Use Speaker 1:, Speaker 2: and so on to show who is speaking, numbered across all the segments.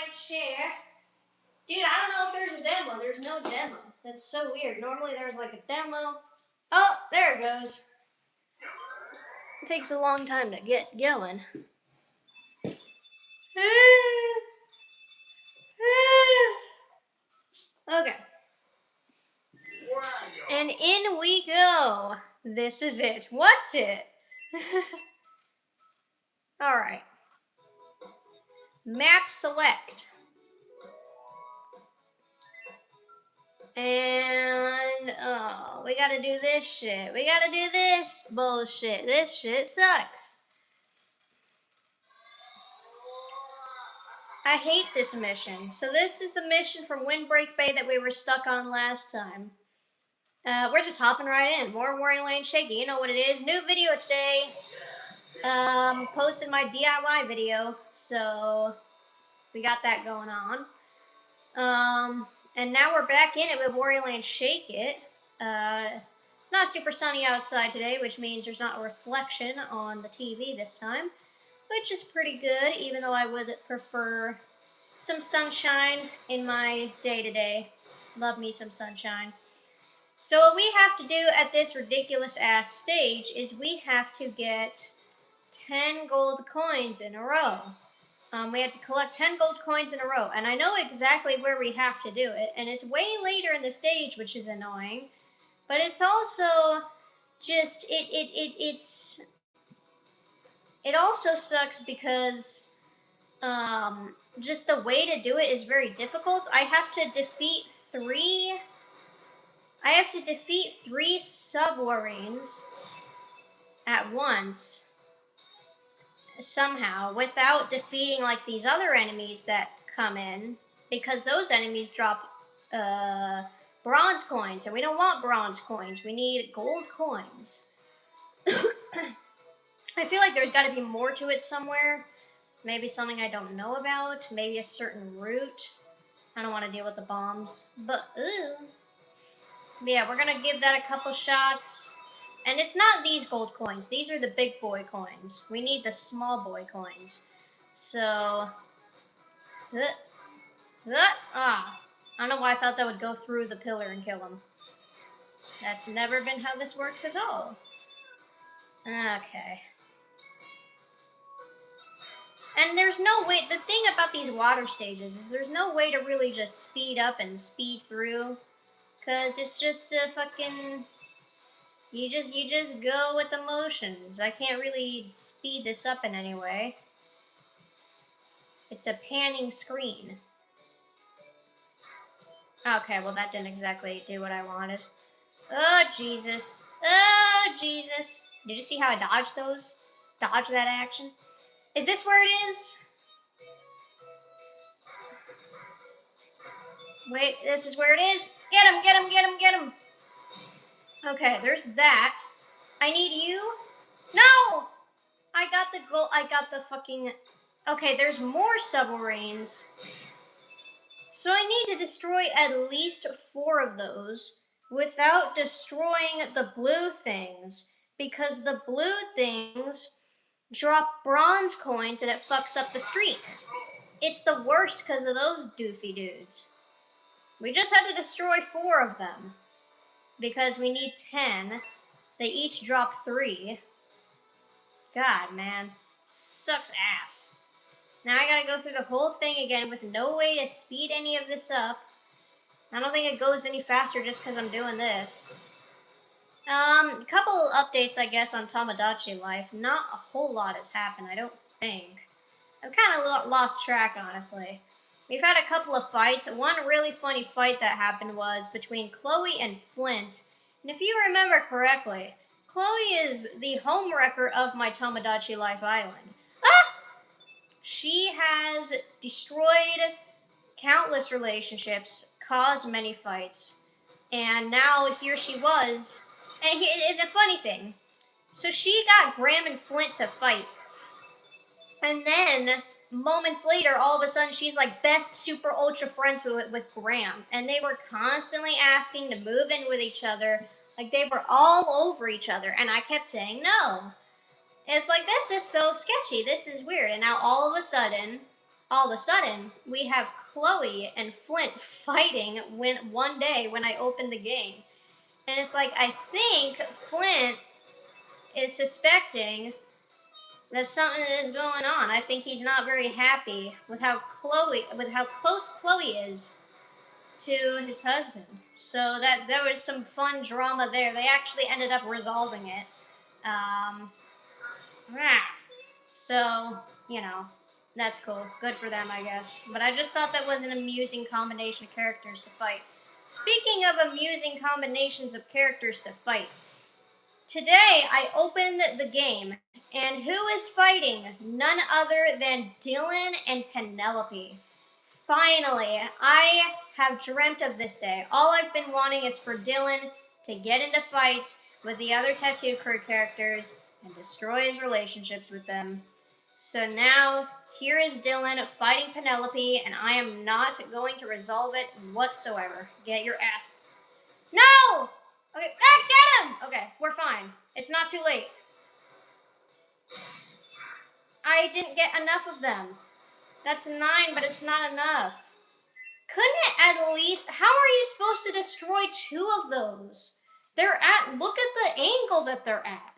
Speaker 1: like share. Dude, I don't know if there's a demo. There's no demo. That's so weird. Normally there's like a demo. Oh, there it goes. It takes a long time to get going. Okay. And in we go. This is it. What's it? Alright. Map select. And, oh, we gotta do this shit. We gotta do this bullshit. This shit sucks. I hate this mission. So this is the mission from Windbreak Bay that we were stuck on last time. We're just hopping right in. More Warrior Lane Shaky. You know what it is. New video today. Posted my DIY video. So we got that going on. And now we're back in it with Warrior Lane Shake It. Not super sunny outside today, which means there's not a reflection on the TV this time, which is pretty good, even though I would prefer some sunshine in my day-to-day. Love me some sunshine. So what we have to do at this ridiculous-ass stage is we have to get 10 gold coins in a row. We have to collect 10 gold coins in a row, and I know exactly where we have to do it, and it's way later in the stage, which is annoying, but it's also just, it also sucks because, just the way to do it is very difficult. I have to defeat three Subwarines at once, somehow, without defeating like these other enemies that come in, because those enemies drop bronze coins, and we don't want bronze coins. We need gold coins. I feel like there's got to be more to it somewhere. Maybe something I don't know about. Maybe a certain route. I don't want to deal with the bombs, but yeah, we're gonna give that a couple shots. And it's not these gold coins. These are the big boy coins. We need the small boy coins. So, I don't know why I thought that would go through the pillar and kill him. That's never been how this works at all. Okay. And there's no way, the thing about these water stages is there's no way to really just speed up and speed through. Because it's just the fucking... You just go with the motions. I can't really speed this up in any way. It's a panning screen. Okay, well that didn't exactly do what I wanted. Oh, Jesus. Oh, Jesus. Did you see how I dodged those? Dodged that action? Is this where it is? Wait, this is where it is. Get him, get him, get him, get him. Okay, there's that. I need you. No! I got the gold. I got the fucking... Okay, there's more submarines. So I need to destroy at least 4 of those without destroying the blue things. Because the blue things drop bronze coins and it fucks up the streak. It's the worst because of those doofy dudes. We just had to destroy 4 of them. Because we need 10. They each drop 3. God, man. Sucks ass. Now I gotta go through the whole thing again with no way to speed any of this up. I don't think it goes any faster just because I'm doing this. A couple updates, I guess, on Tomodachi Life. Not a whole lot has happened, I don't think. I've kind of lost track, honestly. We've had a couple of fights. One really funny fight that happened was between Chloe and Flint. And if you remember correctly, Chloe is the homewrecker of my Tomodachi Life Island. Ah! She has destroyed countless relationships, caused many fights, and now here she was. And the funny thing, so she got Graham and Flint to fight. And then... moments later, all of a sudden, she's like best super ultra friends with Graham. And they were constantly asking to move in with each other. Like, they were all over each other. And I kept saying no. And it's like, this is so sketchy. This is weird. And now, all of a sudden, all of a sudden, we have Chloe and Flint fighting one day when I opened the game. And it's like, I think Flint is suspecting that something is going on. I think he's not very happy with how close Chloe is to his husband. So that there was some fun drama there. They actually ended up resolving it. Um, so, you know, that's cool. Good for them, I guess. But I just thought that was an amusing combination of characters to fight. Speaking of amusing combinations of characters to fight, today I opened the game, and who is fighting? None other than Dylan and Penelope. Finally, I have dreamt of this day. All I've been wanting is for Dylan to get into fights with the other Tattoo Crew characters and destroy his relationships with them. So now, here is Dylan fighting Penelope, and I am not going to resolve it whatsoever. Get your ass. No! Okay, get him! Okay, we're fine. It's not too late. I didn't get enough of them. That's 9, but it's not enough. Couldn't it at least... How are you supposed to destroy 2 of those? They're at... Look at the angle that they're at.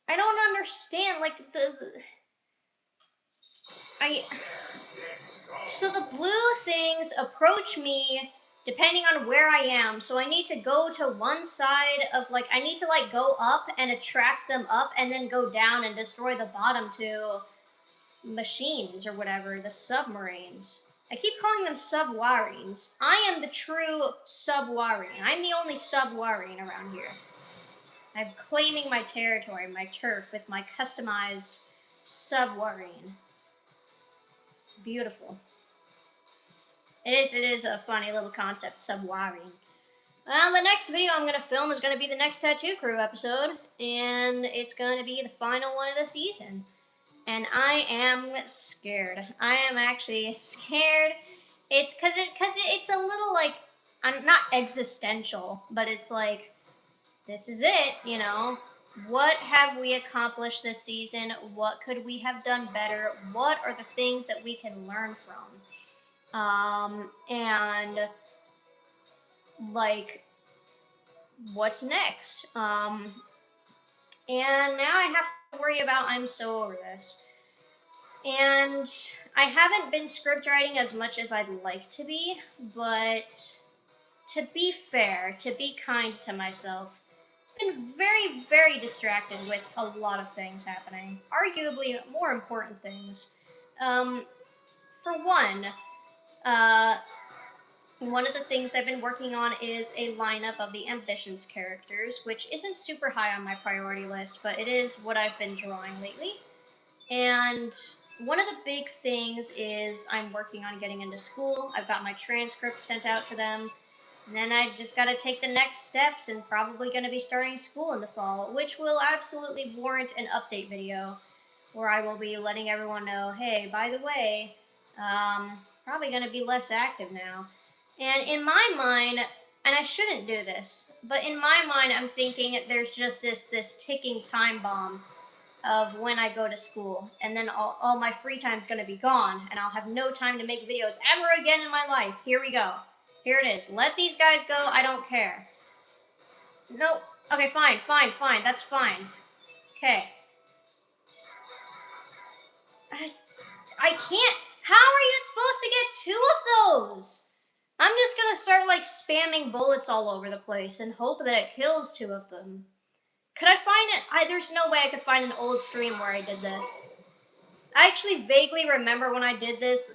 Speaker 1: I don't understand, like, So the blue things approach me depending on where I am. So I need to go to one side of, like, I need to, like, go up and attract them up and then go down and destroy the bottom 2 machines or whatever, the submarines. I keep calling them subwarines. I am the true subwarine. I'm the only subwarine around here. I'm claiming my territory, my turf, with my customized subwarine. Beautiful. It is a funny little concept, subwarine. Well, the next video I'm going to film is going to be the next Tattoo Crew episode, and it's going to be the final one of the season. And I am scared. I am actually scared. It's because it's a little, like, I'm not existential, but it's like, this is it, you know? What have we accomplished this season? What could we have done better? What are the things that we can learn from? And, like, what's next? And now I have to worry about I'm so over this. And I haven't been script writing as much as I'd like to be, but to be fair, to be kind to myself, I've been very, very distracted with a lot of things happening. Arguably more important things. For one of the things I've been working on is a lineup of the Ambitions characters, which isn't super high on my priority list, but it is what I've been drawing lately. And one of the big things is I'm working on getting into school. I've got my transcript sent out to them. And then I've just got to take the next steps and probably going to be starting school in the fall, which will absolutely warrant an update video where I will be letting everyone know, hey, by the way, probably going to be less active now. And in my mind, and I shouldn't do this, but in my mind, I'm thinking there's just this ticking time bomb of when I go to school, and then all my free time's going to be gone, and I'll have no time to make videos ever again in my life. Here we go. Here it is. Let these guys go. I don't care. No. Okay, fine. That's fine. Okay. I can't. How are you supposed to get 2 of those? I'm just going to start, like, spamming bullets all over the place and hope that it kills 2 of them. Could I find it? There's no way I could find an old stream where I did this. I actually vaguely remember when I did this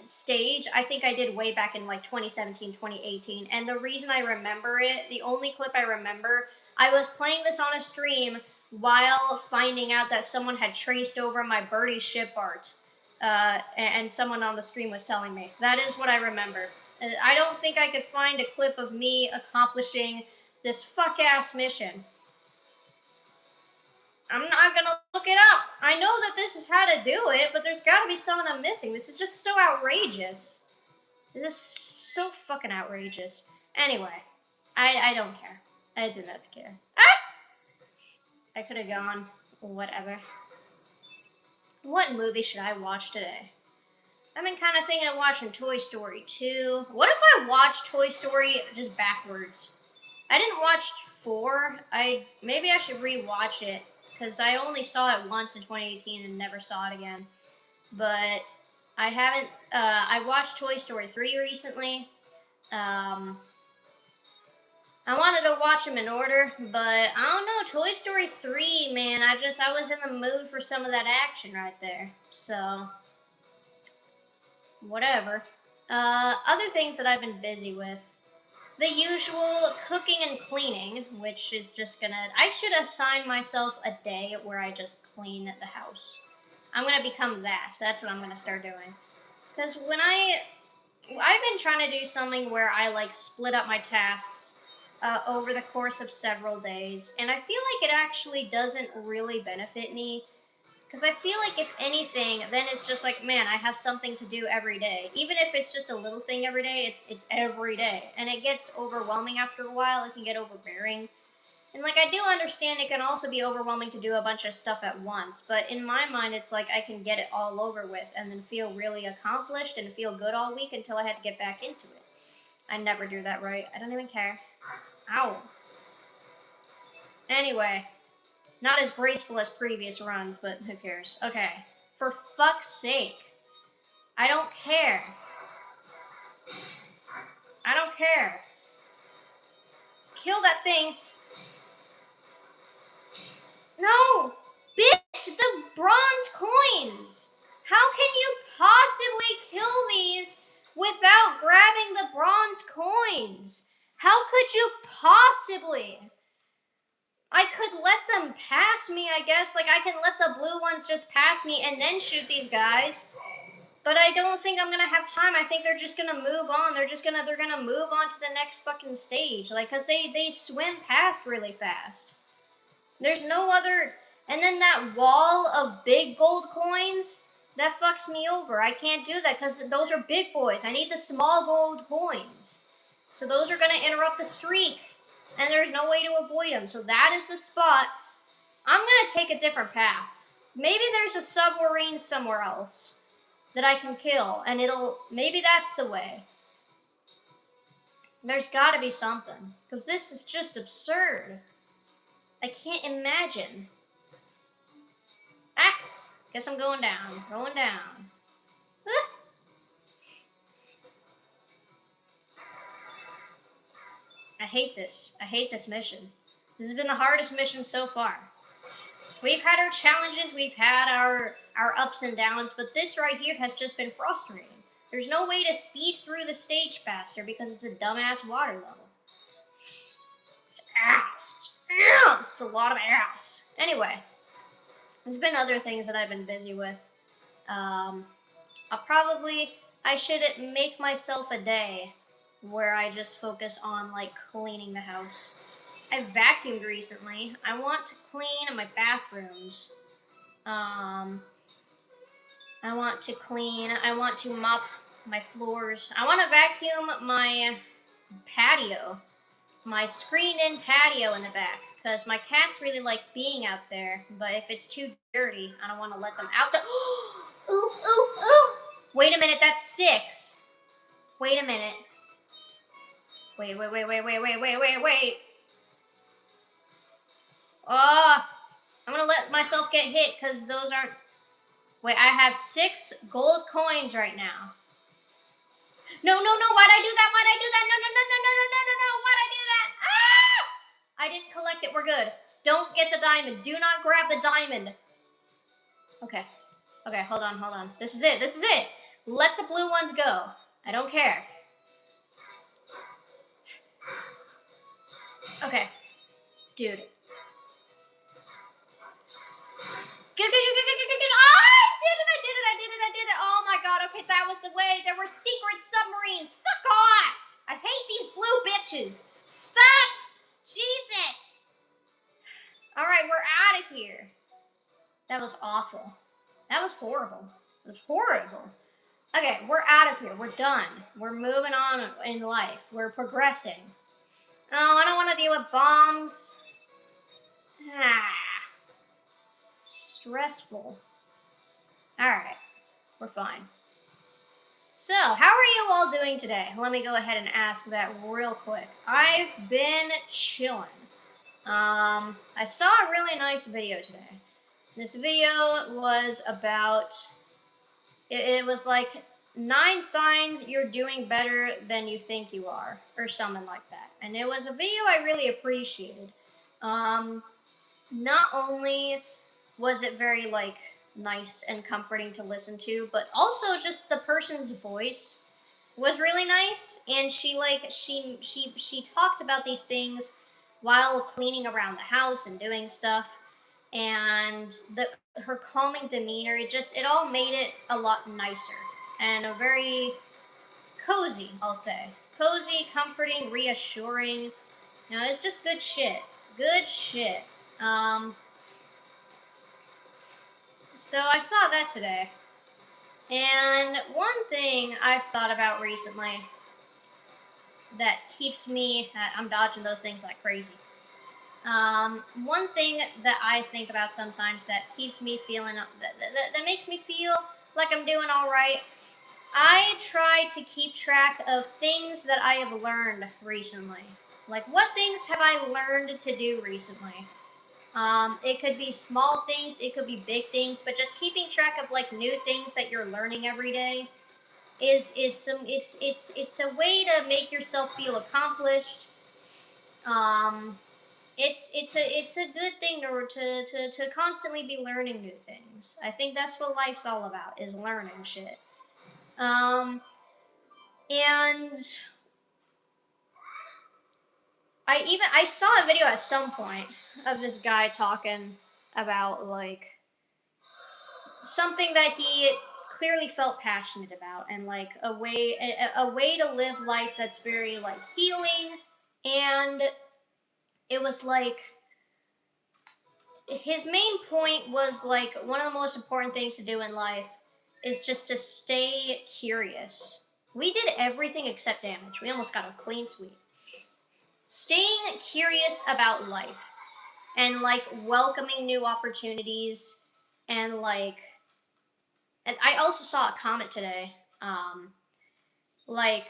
Speaker 1: stage, I think I did way back in, like, 2017, 2018. And the reason I remember it, the only clip I remember, I was playing this on a stream while finding out that someone had traced over my birdie ship art. And someone on the stream was telling me. That is what I remember. I don't think I could find a clip of me accomplishing this fuck-ass mission. I'm not gonna look it up. I know that this is how to do it, but there's gotta be something I'm missing. This is just so outrageous. This is so fucking outrageous. Anyway, I don't care. I do not care. Ah! I could have gone. Whatever. What movie should I watch today? I've been kind of thinking of watching Toy Story 2. What if I watched Toy Story just backwards? I didn't watch 4. Maybe I should rewatch it because I only saw it once in 2018 and never saw it again. But I haven't. I watched Toy Story 3 recently. I wanted to watch them in order, but I don't know. Toy Story 3, man. I was in the mood for some of that action right there. So, whatever. Other things that I've been busy with. The usual cooking and cleaning, which is just gonna. I should assign myself a day where I just clean the house. I'm gonna become that. That's what I'm gonna start doing. Because I've been trying to do something where I like split up my tasks over the course of several days, and I feel like it actually doesn't really benefit me. Because I feel like if anything, then it's just like, man, I have something to do every day. Even if it's just a little thing every day, it's every day, and it gets overwhelming after a while. It can get overbearing. And like I do understand it can also be overwhelming to do a bunch of stuff at once, but in my mind it's like I can get it all over with and then feel really accomplished and feel good all week until I had to get back into it. I never do that right. I don't even care. Ow. Anyway, not as graceful as previous runs, but who cares? Okay. For fuck's sake. I don't care. I don't care. Kill that thing. No! Bitch, the bronze coins! How can you possibly kill these without grabbing the bronze coins? How could you possibly? I could let them pass me, I guess. Like, I can let the blue ones just pass me and then shoot these guys. But I don't think I'm gonna have time. I think they're just gonna move on. They're gonna move on to the next fucking stage. Like, cause they swim past really fast. There's no other. And then that wall of big gold coins, that fucks me over. I can't do that because those are big boys. I need the small gold coins. So those are going to interrupt the streak. And there's no way to avoid them. So that is the spot. I'm going to take a different path. Maybe there's a submarine somewhere else that I can kill. And maybe that's the way. There's got to be something. Because this is just absurd. I can't imagine. Ah! Guess I'm going down. Going down. Ah. I hate this. I hate this mission. This has been the hardest mission so far. We've had our challenges, we've had our ups and downs, but this right here has just been frustrating. There's no way to speed through the stage faster because it's a dumbass water level. It's ass. It's a lot of ass. Anyway, there's been other things that I've been busy with. I should make myself a day where I just focus on like cleaning the house. I vacuumed recently. I want to clean my bathrooms. I want to mop my floors. I want to vacuum my patio, my screened-in patio in the back, because my cats really like being out there, but if it's too dirty, I don't want to let them out there. Ooh, ooh, ooh! Wait a minute, that's 6. Wait a minute. Wait. Oh, I'm gonna let myself get hit, because those aren't... Wait, I have 6 gold coins right now. No, why'd I do that? No, why'd I do that? Ah! I didn't collect it, we're good. Don't get the diamond. Do not grab the diamond. Okay, hold on. This is it. Let the blue ones go. I don't care. Okay, dude. I did it. Oh my god, okay, that was the way. There were secret submarines. Fuck off. I hate these blue bitches. Stop. Jesus. All right, we're out of here. That was awful. That was horrible. It was horrible. Okay, we're out of here. We're done. We're moving on in life. We're progressing. Oh, I don't want to deal with bombs. Stressful. Alright. We're fine. So, how are you all doing today? Let me go ahead and ask that real quick. I've been chilling. I saw a really nice video today. This video was about, it was like 9 signs you're doing better than you think you are, or something like that. And it was a video I really appreciated. Um, Not only was it very like nice and comforting to listen to, but also just the person's voice was really nice, and she talked about these things while cleaning around the house and doing stuff, and the her calming demeanor, it all made it a lot nicer and a very cozy, I'll say. Cozy, comforting, reassuring. You know, it's just good shit. Good shit. Um so I saw that today. And one thing I've thought about recently that keeps me, I'm dodging those things like crazy. One thing that I think about sometimes that keeps me feeling, that makes me feel like I'm doing all right, I try to keep track of things that I have learned recently. Like, what things have I learned to do recently? It could be small things, it could be big things, but just keeping track of like new things that you're learning every day is some it's a way to make yourself feel accomplished. Um, it's a good thing to constantly be learning new things. I think that's what life's all about, is learning shit. Um, and I saw a video at some point of this guy talking about like something that he clearly felt passionate about, and like a way to live life that's very like healing. And it was like his main point was like one of the most important things to do in life is just to stay curious. We did everything except damage. We almost got a clean sweep. Staying curious about life and like welcoming new opportunities, and like, and I also saw a comment today, like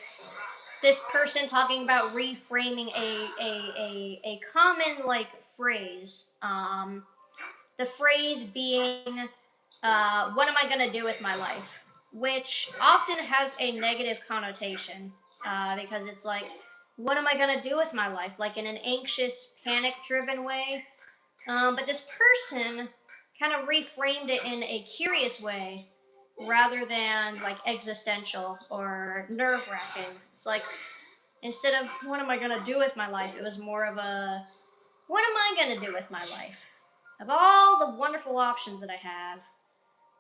Speaker 1: this person talking about reframing a common like phrase. The phrase being, what am I going to do with my life? Which often has a negative connotation, because it's like, what am I going to do with my life? Like in an anxious, panic driven way. But this person kind of reframed it in a curious way rather than like existential or nerve wracking. It's like, instead of what am I going to do with my life, it was more of a, what am I going to do with my life? Of all the wonderful options that I have,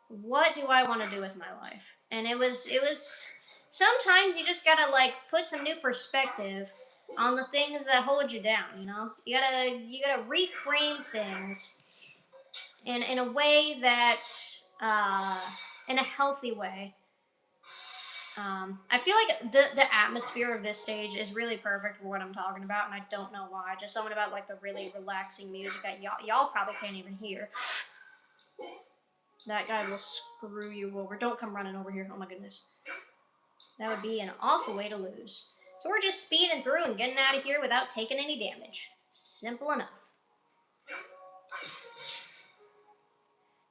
Speaker 1: what do I want to do with my life? And it was sometimes you just gotta like put some new perspective on the things that hold you down, you know? You gotta reframe things in a way that, uh in a healthy way. I feel like the atmosphere of this stage is really perfect for what I'm talking about, and I don't know why. Just something about like the really relaxing music that y'all probably can't even hear. That guy will screw you over. Don't come running over here. Oh my goodness. That would be an awful way to lose. So we're just speeding through and getting out of here without taking any damage. Simple enough.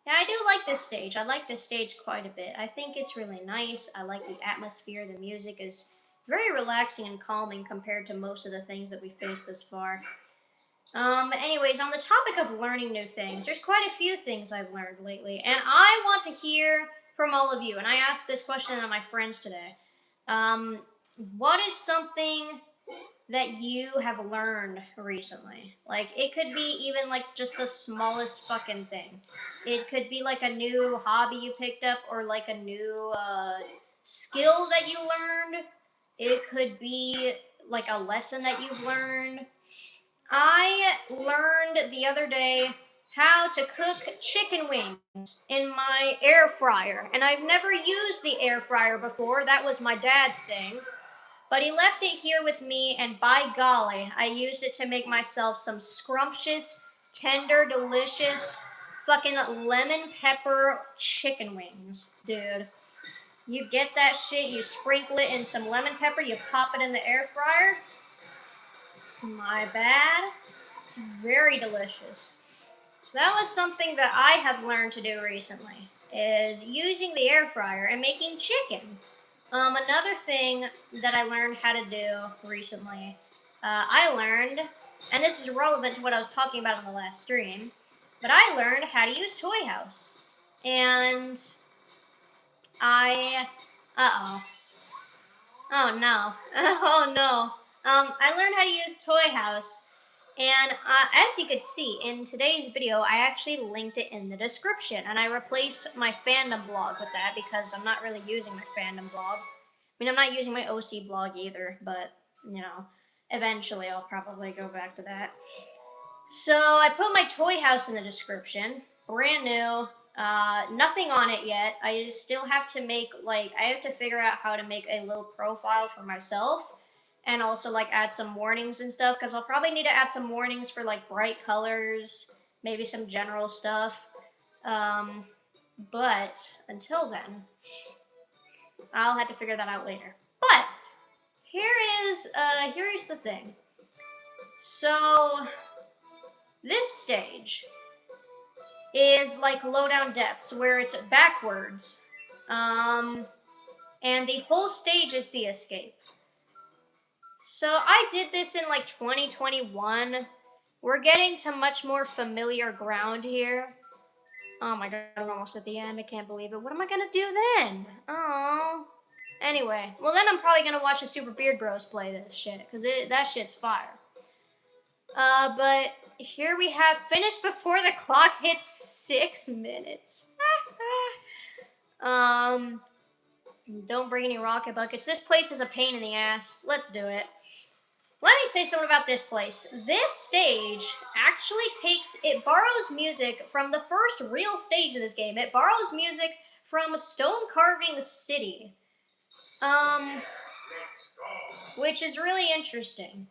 Speaker 1: Yeah, I do like this stage. I like this stage quite a bit. I think it's really nice. I like the atmosphere. The music is very relaxing and calming compared to most of the things that we faced this far. Anyways, on the topic of learning new things, there's quite a few things I've learned lately, and I want to hear from all of you. And I asked this question to my friends today. Um, what is something that you have learned recently? Like, it could be even like just the smallest fucking thing. It could be like a new hobby you picked up, or like a new skill that you learned. It could be like a lesson that you've learned. I learned the other day how to cook chicken wings in my air fryer, and I've never used the air fryer before. That was my dad's thing. But he left it here with me, and by golly, I used it to make myself some scrumptious, tender, delicious, fucking lemon pepper chicken wings, dude. You get that shit, you sprinkle it in some lemon pepper, you pop it in the air fryer. My bad. It's very delicious. So that was something that I have learned to do recently, is using the air fryer and making chicken. Another thing that I learned how to do recently, I learned, and this is relevant to what I was talking about in the last stream, but I learned how to use Toy House. And oh no, oh no. I learned how to use Toy House, and as you could see in today's video, I actually linked it in the description, and I replaced my fandom blog with that because I'm not really using my fandom blog. I mean, I'm not using my OC blog either, but, you know, eventually I'll probably go back to that. So I put my Toy House in the description, brand new, nothing on it yet. I still have to make, like, I have to figure out how to make a little profile for myself, and also, like, add some warnings and stuff, because I'll probably need to add some warnings for, like, bright colors, maybe some general stuff. But until then, I'll have to figure that out later. But here is the thing. So this stage is like Lowdown Depths, where it's backwards, and the whole stage is the escape. So I did this in like 2021. We're getting to much more familiar ground here. Oh my god, I'm almost at the end. I can't believe it. What am I gonna do then? Oh. Anyway, well then I'm probably gonna watch the Super Beard Bros play this shit, because that shit's fire. But here we have finished before the clock hits 6 minutes. Don't bring any rocket buckets. This place is a pain in the ass. Let's do it. Let me say something about this place. This stage actually borrows music from the first real stage of this game. It borrows music from Stone Carving City. Which is really interesting.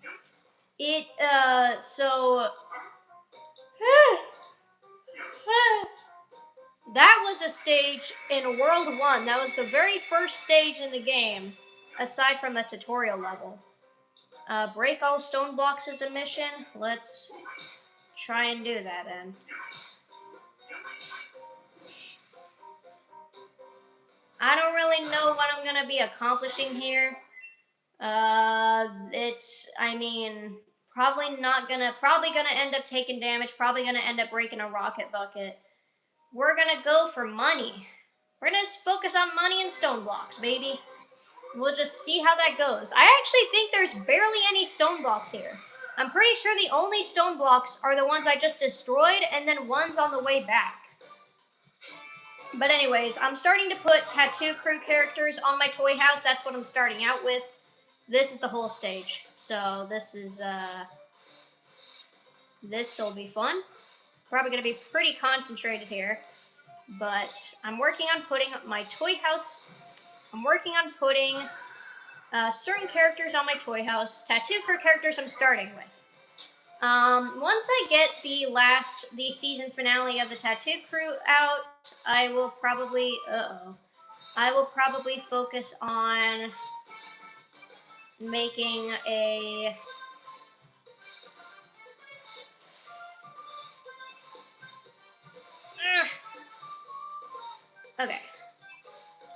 Speaker 1: That was a stage in World 1. That was the very first stage in the game, aside from the tutorial level. Break all stone blocks is a mission. Let's try and do that then. I don't really know what I'm gonna be accomplishing here. Probably gonna end up taking damage, probably gonna end up breaking a rocket bucket. We're gonna go for money. We're gonna focus on money and stone blocks, baby. We'll just see how that goes. I actually think there's barely any stone blocks here. I'm pretty sure the only stone blocks are the ones I just destroyed, and then ones on the way back. But anyways, I'm starting to put Tattoo Crew characters on my Toy House. That's what I'm starting out with. This is the whole stage. So this'll be fun. Probably gonna be pretty concentrated here. But I'm working on putting my Toy House. I'm working on putting certain characters on my Toy House. Tattoo Crew characters I'm starting with. Once I get the season finale of the Tattoo Crew out, I will probably focus on making a okay.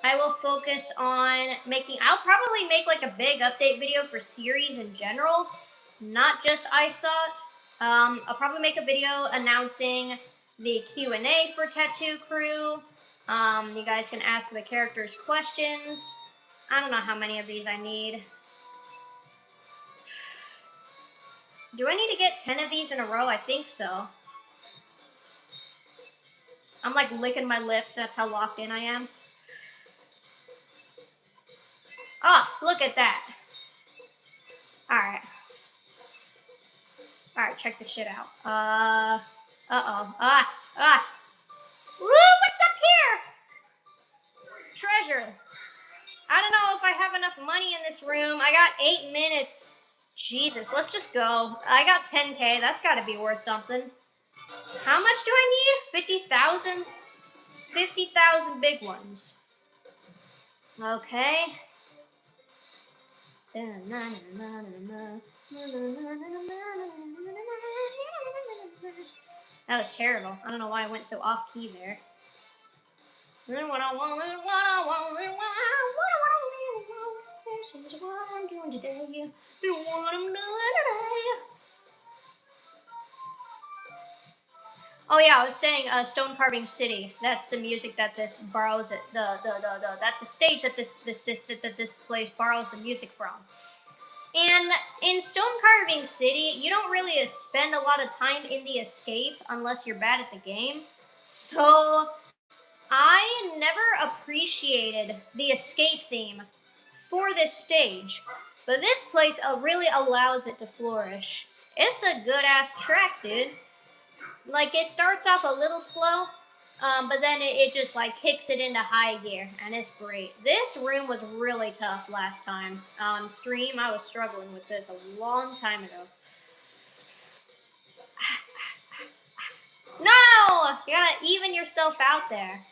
Speaker 1: I will focus on I'll probably make like a big update video for series in general, not just ISOT. I'll probably make a video announcing the Q&A for Tattoo Crew. You guys can ask the characters questions. I don't know how many of these I need. Do I need to get 10 of these in a row? I think so. I'm like licking my lips. That's how locked in I am. Oh, look at that. Alright. Alright, check this shit out. Uh-oh. Woo, what's up here? Treasure. I don't know if I have enough money in this room. I got 8 minutes. Jesus, let's just go. I got 10K. That's gotta be worth something. How much do I need? 50,000? 50,000 big ones. Okay. That was terrible. I don't know why I went so off key there. This is what I'm doing today. This is what I'm doing today. Oh yeah, I was saying Stone Carving City. That's the music that this borrows it. That's the stage that this place borrows the music from. And in Stone Carving City, you don't really spend a lot of time in the escape unless you're bad at the game. So I never appreciated the escape theme for this stage, but this place really allows it to flourish. It's a good ass track, dude. Like, it starts off a little slow, but then it just like kicks it into high gear, and it's great. This room was really tough last time on stream. I was struggling with this a long time ago. No! You gotta even yourself out there.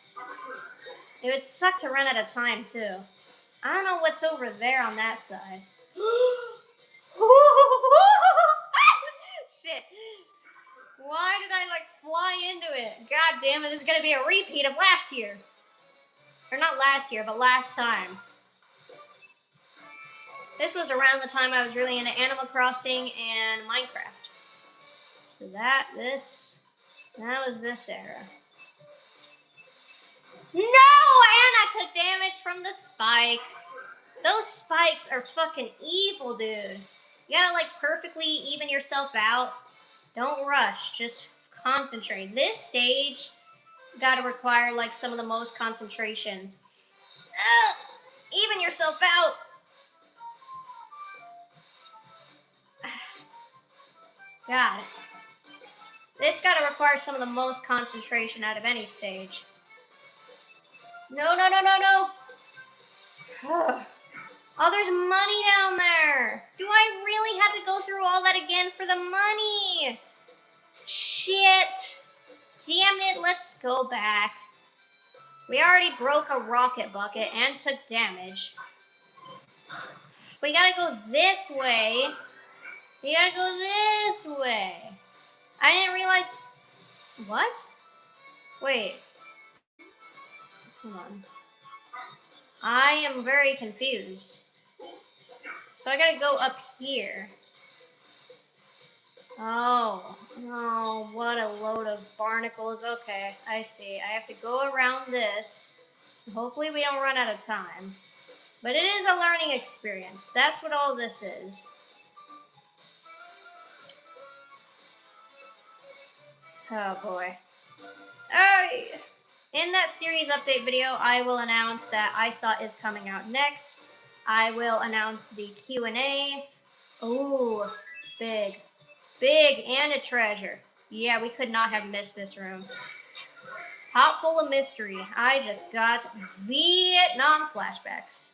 Speaker 1: It would suck to run out of time, too. I don't know what's over there on that side. Shit. Why did I, like, fly into it? God damn it, this is gonna be a repeat of last year. Or not last year, but last time. This was around the time I was really into Animal Crossing and Minecraft. So that was this era. No! And I took damage from the spike. Those spikes are fucking evil, dude. You gotta, like, perfectly even yourself out. Don't rush. Just concentrate. This stage gotta require, like, some of the most concentration. Even yourself out. God. This gotta require some of the most concentration out of any stage. No, no, no, no, no. Oh, there's money down there. Do I really have to go through all that again for the money? Shit. Damn it, let's go back. We already broke a rocket bucket and took damage. We gotta go this way. We gotta go this way. I didn't realize... What? Wait. Hold on. I am very confused. So I gotta go up here. Oh, what a load of barnacles. Okay, I see. I have to go around this. Hopefully we don't run out of time. But it is a learning experience. That's what all this is. Oh boy. Alright. In that series update video, I will announce that ISOT is coming out next. I will announce the Q&A. Ooh, big. Big and a treasure. Yeah, we could not have missed this room. Hot full of mystery. I just got Vietnam flashbacks.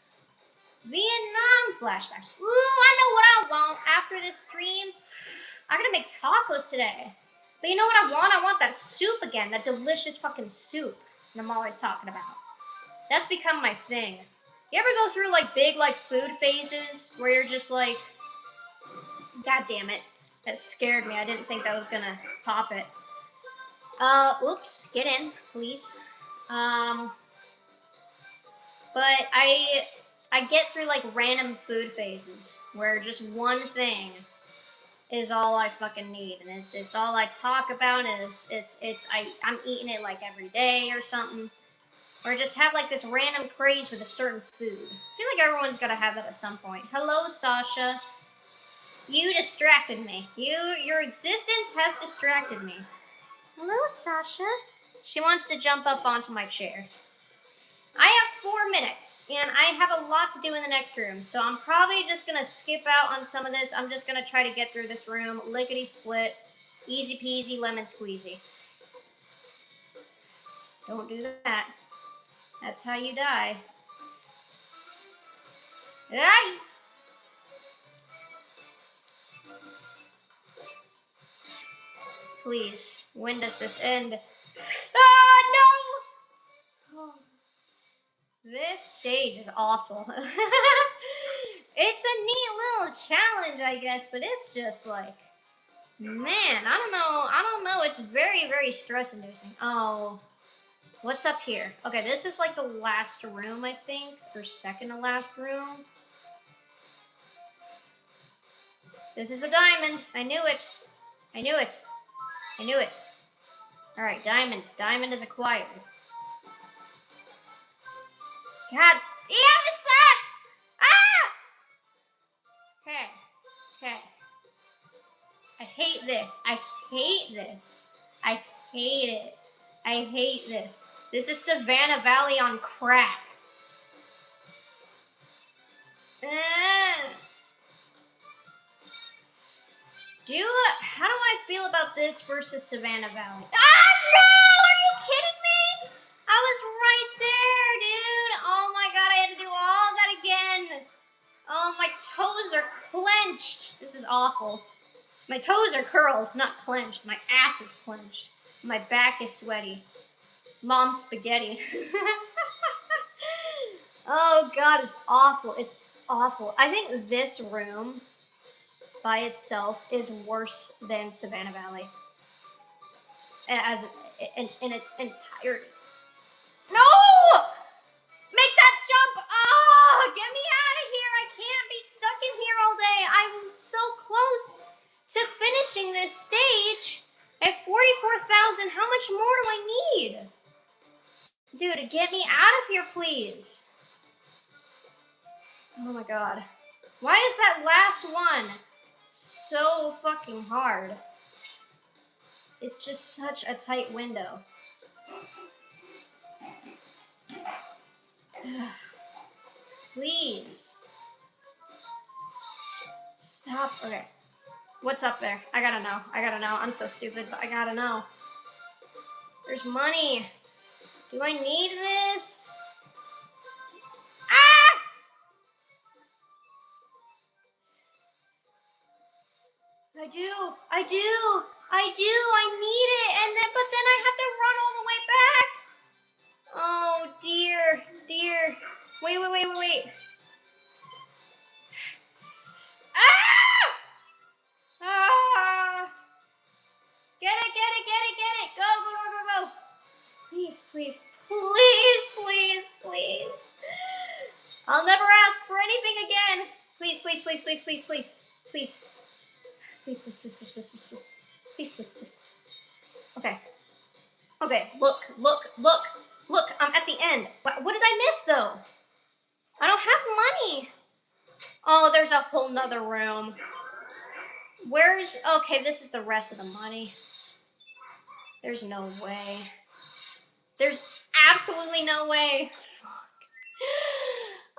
Speaker 1: Vietnam flashbacks. Ooh, I know what I want after this stream. I'm gonna make tacos today. But you know what I want? I want that soup again. That delicious fucking soup that I'm always talking about. That's become my thing. You ever go through like big like food phases where you're just like, God damn it. That scared me. I didn't think that was gonna pop it. Oops. Get in, please. But I get through like random food phases where just one thing is all I fucking need, and it's all I talk about, and I'm eating it like every day or something, or just have like this random craze with a certain food. I feel like everyone's gotta have that at some point. Hello, Sasha. You distracted me. Your existence has distracted me. Hello, Sasha. She wants to jump up onto my chair. I have 4 minutes, and I have a lot to do in the next room, so I'm probably just going to skip out on some of this. I'm just going to try to get through this room, lickety-split, easy peasy, lemon squeezy. Don't do that. That's how you die. Ah! Please, when does this end? Ah, no! Oh. This stage is awful. It's a neat little challenge, I guess, but it's just like, man, I don't know. It's very, very stress inducing. Oh, what's up here? Okay, this is like the last room, I think, or second to last room. This is a diamond. I knew it. I knew it. I knew it. All right, diamond. Diamond is acquired. God damn, this sucks! Ah! Okay. Okay. I hate this. I hate this. I hate it. I hate this. This is Savannah Valley on crack. How do I feel about this versus Savannah Valley? Ah, no! Are you kidding me? I was right there, dude. Oh my god, I had to do all that again. Oh, my toes are clenched. This is awful. My toes are curled, not clenched. My ass is clenched. My back is sweaty. Mom's spaghetti. Oh god, it's awful. It's awful. I think this room by itself is worse than Savannah Valley. As in its entirety. No! Make that jump! Oh, get me out of here! I can't be stuck in here all day. I'm so close to finishing this stage. At 44,000, how much more do I need? Dude, get me out of here, please. Oh my god. Why is that last one so fucking hard? It's just such a tight window. Please. Stop. Okay. What's up there? I gotta know. I gotta know. I'm so stupid, but I gotta know. There's money. Do I need this? Ah! I do. I do. I do. I need it. But then I have to run all the way back. Oh, dear. Dear. Wait. Ah! Ah! Get it. Go. Please. I'll never ask for anything again. Please. Please. Okay. Look. I'm at the end. What did I miss, though? I don't have money. Oh, there's a whole nother room. Okay, this is the rest of the money. There's no way. There's absolutely no way. Fuck.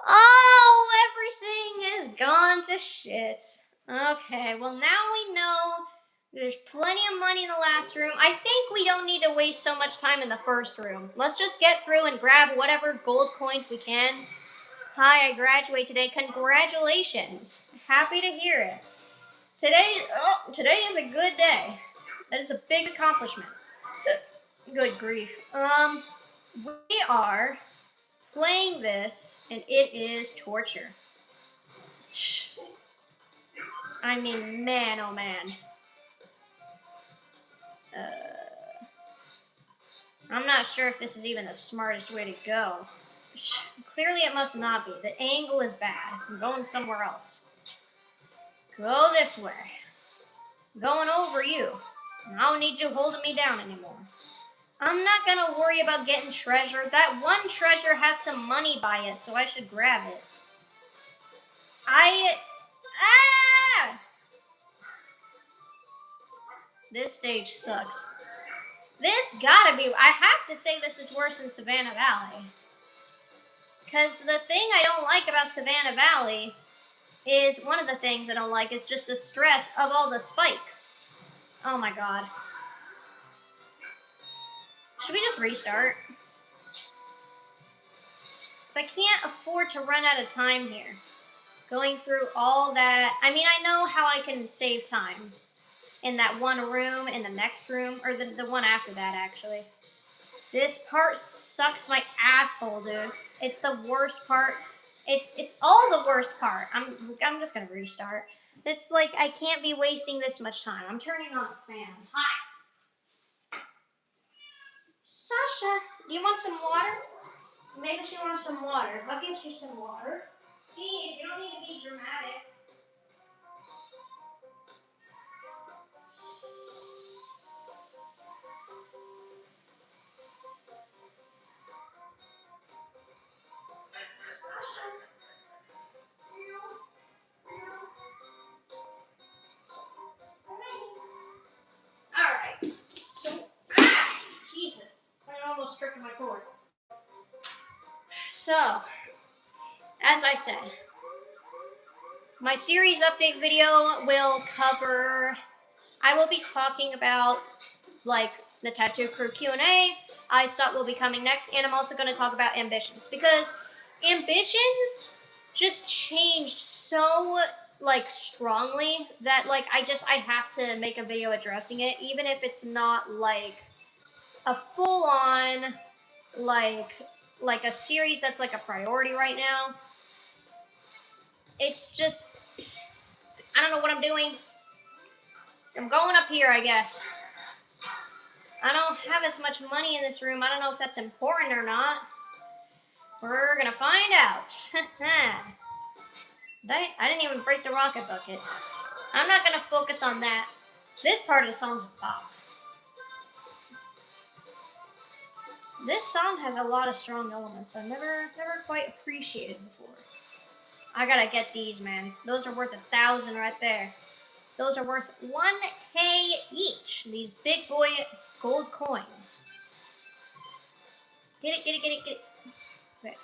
Speaker 1: Oh, everything has gone to shit. Okay, well now we know there's plenty of money in the last room. I think we don't need to waste so much time in the first room. Let's just get through and grab whatever gold coins we can. Hi, I graduate today. Congratulations. Happy to hear it. Today is a good day. That is a big accomplishment. Good grief. We are playing this, and it is torture. I mean, man, oh man. I'm not sure if this is even the smartest way to go. Clearly it must not be. The angle is bad. I'm going somewhere else. Go this way. I'm going over you. I don't need you holding me down anymore. I'm not gonna worry about getting treasure. That one treasure has some money by it, so I should grab it. This stage sucks. This gotta be, I have to say this is worse than Savannah Valley. Because the thing I don't like about Savannah Valley is, one of the things I don't like is just the stress of all the spikes. Oh my god. Should we just restart? Because I can't afford to run out of time here. Going through all that. I mean, I know how I can save time. In that one room, in the next room, or the one after that, actually. This part sucks my asshole, dude. It's the worst part. It's all the worst part. I'm just gonna restart. It's like I can't be wasting this much time. I'm turning on the fan. Hi, Sasha. Do you want some water? Maybe she wants some water. I'll get you some water. Please, you don't need to be dramatic. Alright. So, Jesus. I almost tripped my cord. So, as I said, my series update video will cover, I will be talking about, like, the Tattoo Crew Q&A I thought will be coming next, and I'm also going to talk about ambitions, because ambitions just changed so, like, strongly that, like, I have to make a video addressing it, even if it's not, like, a full-on, like a series that's, like, a priority right now. It's just, I don't know what I'm doing. I'm going up here, I guess. I don't have as much money in this room. I don't know if that's important or not. We're gonna find out. I didn't even break the rocket bucket. I'm not gonna focus on that. This part of the song's a bop. This song has a lot of strong elements I've never quite appreciated before. I gotta get these, man. Those are worth 1,000 right there. Those are worth 1K each. These big boy gold coins. Get it. Okay.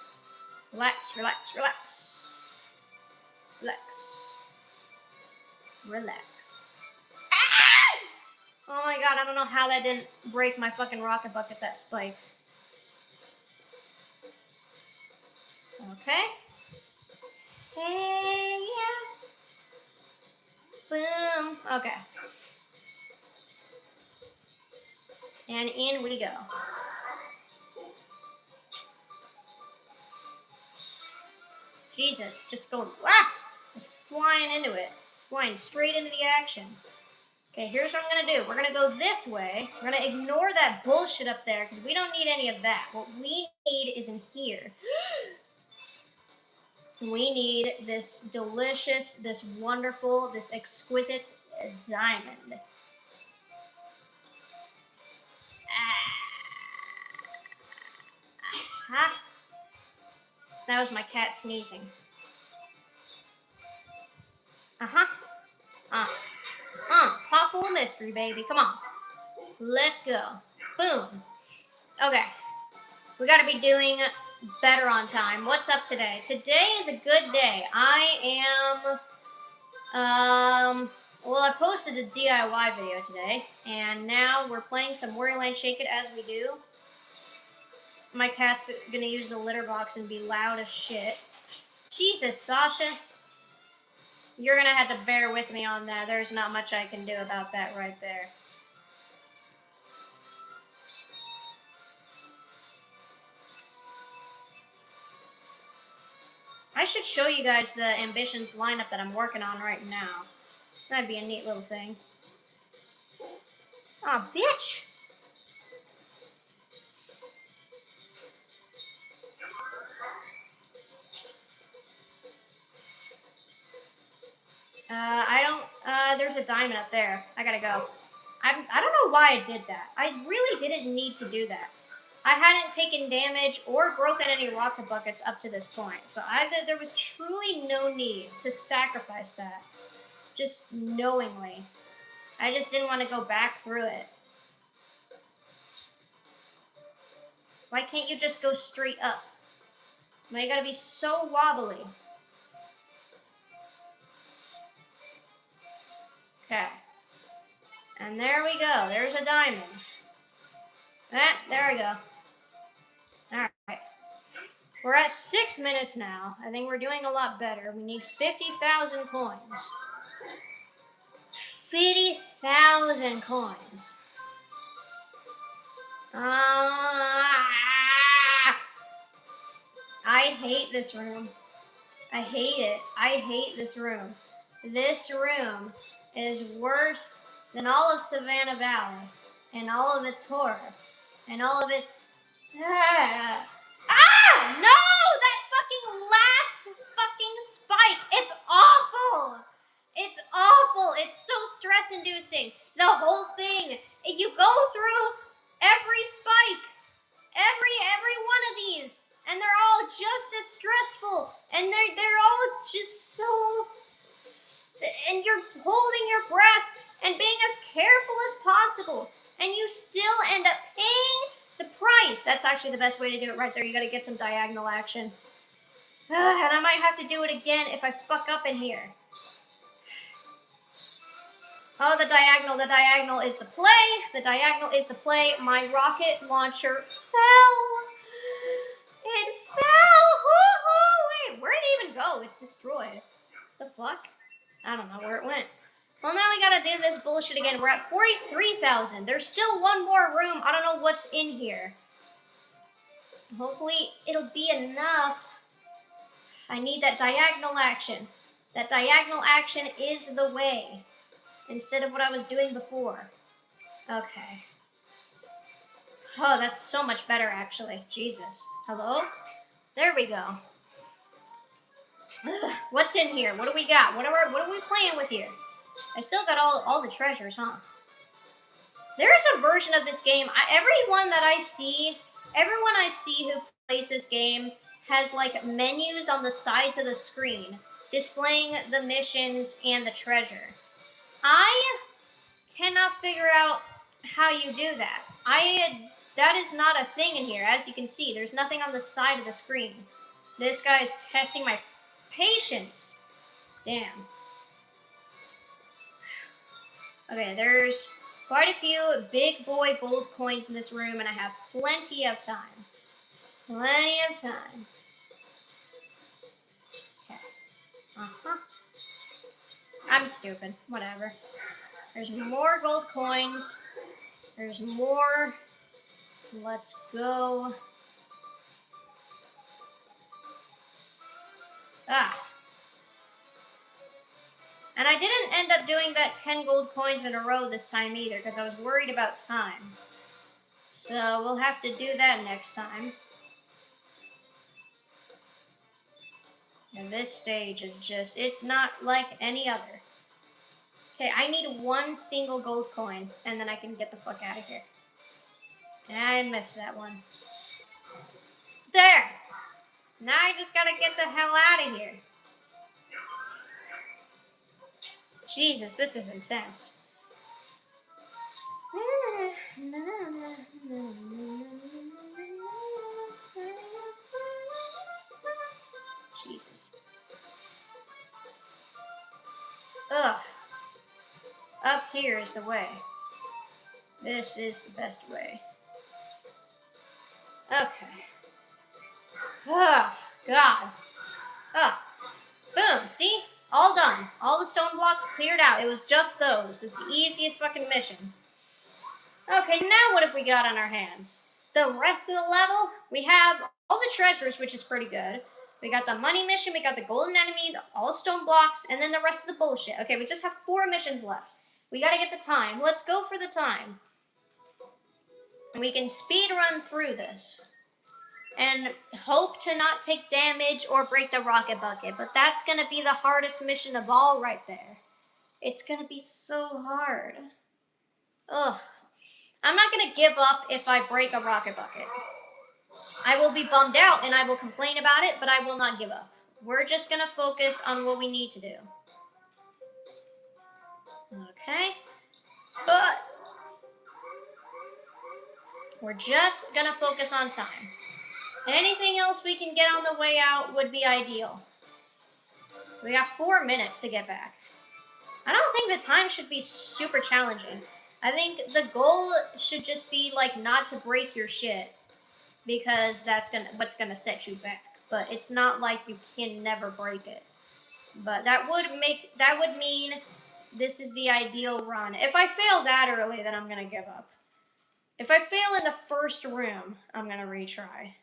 Speaker 1: Relax. Ah! Oh my god, I don't know how that didn't break my fucking rocket bucket, that spike. Okay. Hey, yeah. Boom. Okay. And in we go. Jesus, just going, just flying into it. Flying straight into the action. Okay, here's what I'm gonna do. We're gonna go this way. We're gonna ignore that bullshit up there, because we don't need any of that. What we need is in here. We need this delicious, this wonderful, this exquisite diamond. Aha. That was my cat sneezing. Pop full of mystery, baby. Come on. Let's go. Boom. Okay. We gotta be doing better on time. What's up today? Today is a good day. I am, well, I posted a DIY video today, and now we're playing some Wario Land Shake It as we do. My cat's gonna use the litter box and be loud as shit. Jesus, Sasha. You're gonna have to bear with me on that. There's not much I can do about that right there. I should show you guys the ambitions lineup that I'm working on right now. That'd be a neat little thing. Aw, bitch! There's a diamond up there. I gotta go. I don't know why I did that. I really didn't need to do that. I hadn't taken damage or broken any rocket buckets up to this point. So there was truly no need to sacrifice that. Just knowingly. I just didn't want to go back through it. Why can't you just go straight up? Why you gotta be so wobbly? Okay. And there we go. There's a diamond. There we go. Alright. We're at 6 minutes now. I think we're doing a lot better. We need 50,000 coins. 50,000 coins. I hate this room. I hate it. I hate this room. This room is worse than all of Savannah Valley and all of its horror and all of its. No! That fucking last fucking spike! It's awful! It's awful! It's so stress inducing. The whole thing. You go through every spike. Every one of these, and they're all just as stressful, and they're all just so, and you're holding your breath and being as careful as possible, and you still end up paying the price. That's actually the best way to do it right there. You gotta get some diagonal action. And I might have to do it again if I fuck up in here. Oh, the diagonal is the play. The diagonal is the play. My rocket launcher fell. It fell. Wait, where'd it even go? It's destroyed. The fuck? I don't know where it went. Well, now we gotta do this bullshit again. We're at 43,000. There's still one more room. I don't know what's in here. Hopefully, it'll be enough. I need that diagonal action. That diagonal action is the way. Instead of what I was doing before. Okay. Oh, that's so much better, actually. Jesus. Hello? There we go. Ugh, what's in here? What do we got? What are we playing with here? I still got all the treasures, huh? There's a version of this game. Everyone I see who plays this game has like menus on the sides of the screen displaying the missions and the treasure. I cannot figure out how you do that. That is not a thing in here. As you can see, there's nothing on the side of the screen. This guy is testing my patience. Damn. Okay, there's quite a few big boy gold coins in this room, and I have plenty of time. Plenty of time. Okay. Uh-huh. I'm stupid. Whatever. There's more gold coins. There's more. Let's go. And I didn't end up doing that 10 gold coins in a row this time either, because I was worried about time. So we'll have to do that next time. And this stage is just, it's not like any other. Okay, I need one single gold coin, and then I can get the fuck out of here. And I missed that one. There! Now I just gotta get the hell out of here. Jesus, this is intense. Jesus. Ugh. Up here is the way. This is the best way. Okay. Oh, God. Oh. Boom. See? All done. All the stone blocks cleared out. It was just those. This is the easiest fucking mission. Okay, now what have we got on our hands? The rest of the level, we have all the treasures, which is pretty good. We got the money mission, we got the golden enemy, all stone blocks, and then the rest of the bullshit. Okay, we just have 4 missions left. We gotta get the time. Let's go for the time. And we can speed run through this. And hope to not take damage or break the rocket bucket. But that's gonna be the hardest mission of all right there. It's gonna be so hard. Ugh. I'm not gonna give up if I break a rocket bucket. I will be bummed out and I will complain about it, but I will not give up. We're just gonna focus on what we need to do. Okay. But we're just gonna focus on time. Anything else we can get on the way out would be ideal. We got 4 minutes to get back. I don't think the time should be super challenging. I think the goal should just be like not to break your shit, because that's what's gonna set you back. But it's not like you can never break it. But that would mean this is the ideal run. If I fail that early, then I'm gonna give up. If I fail in the first room, I'm gonna retry.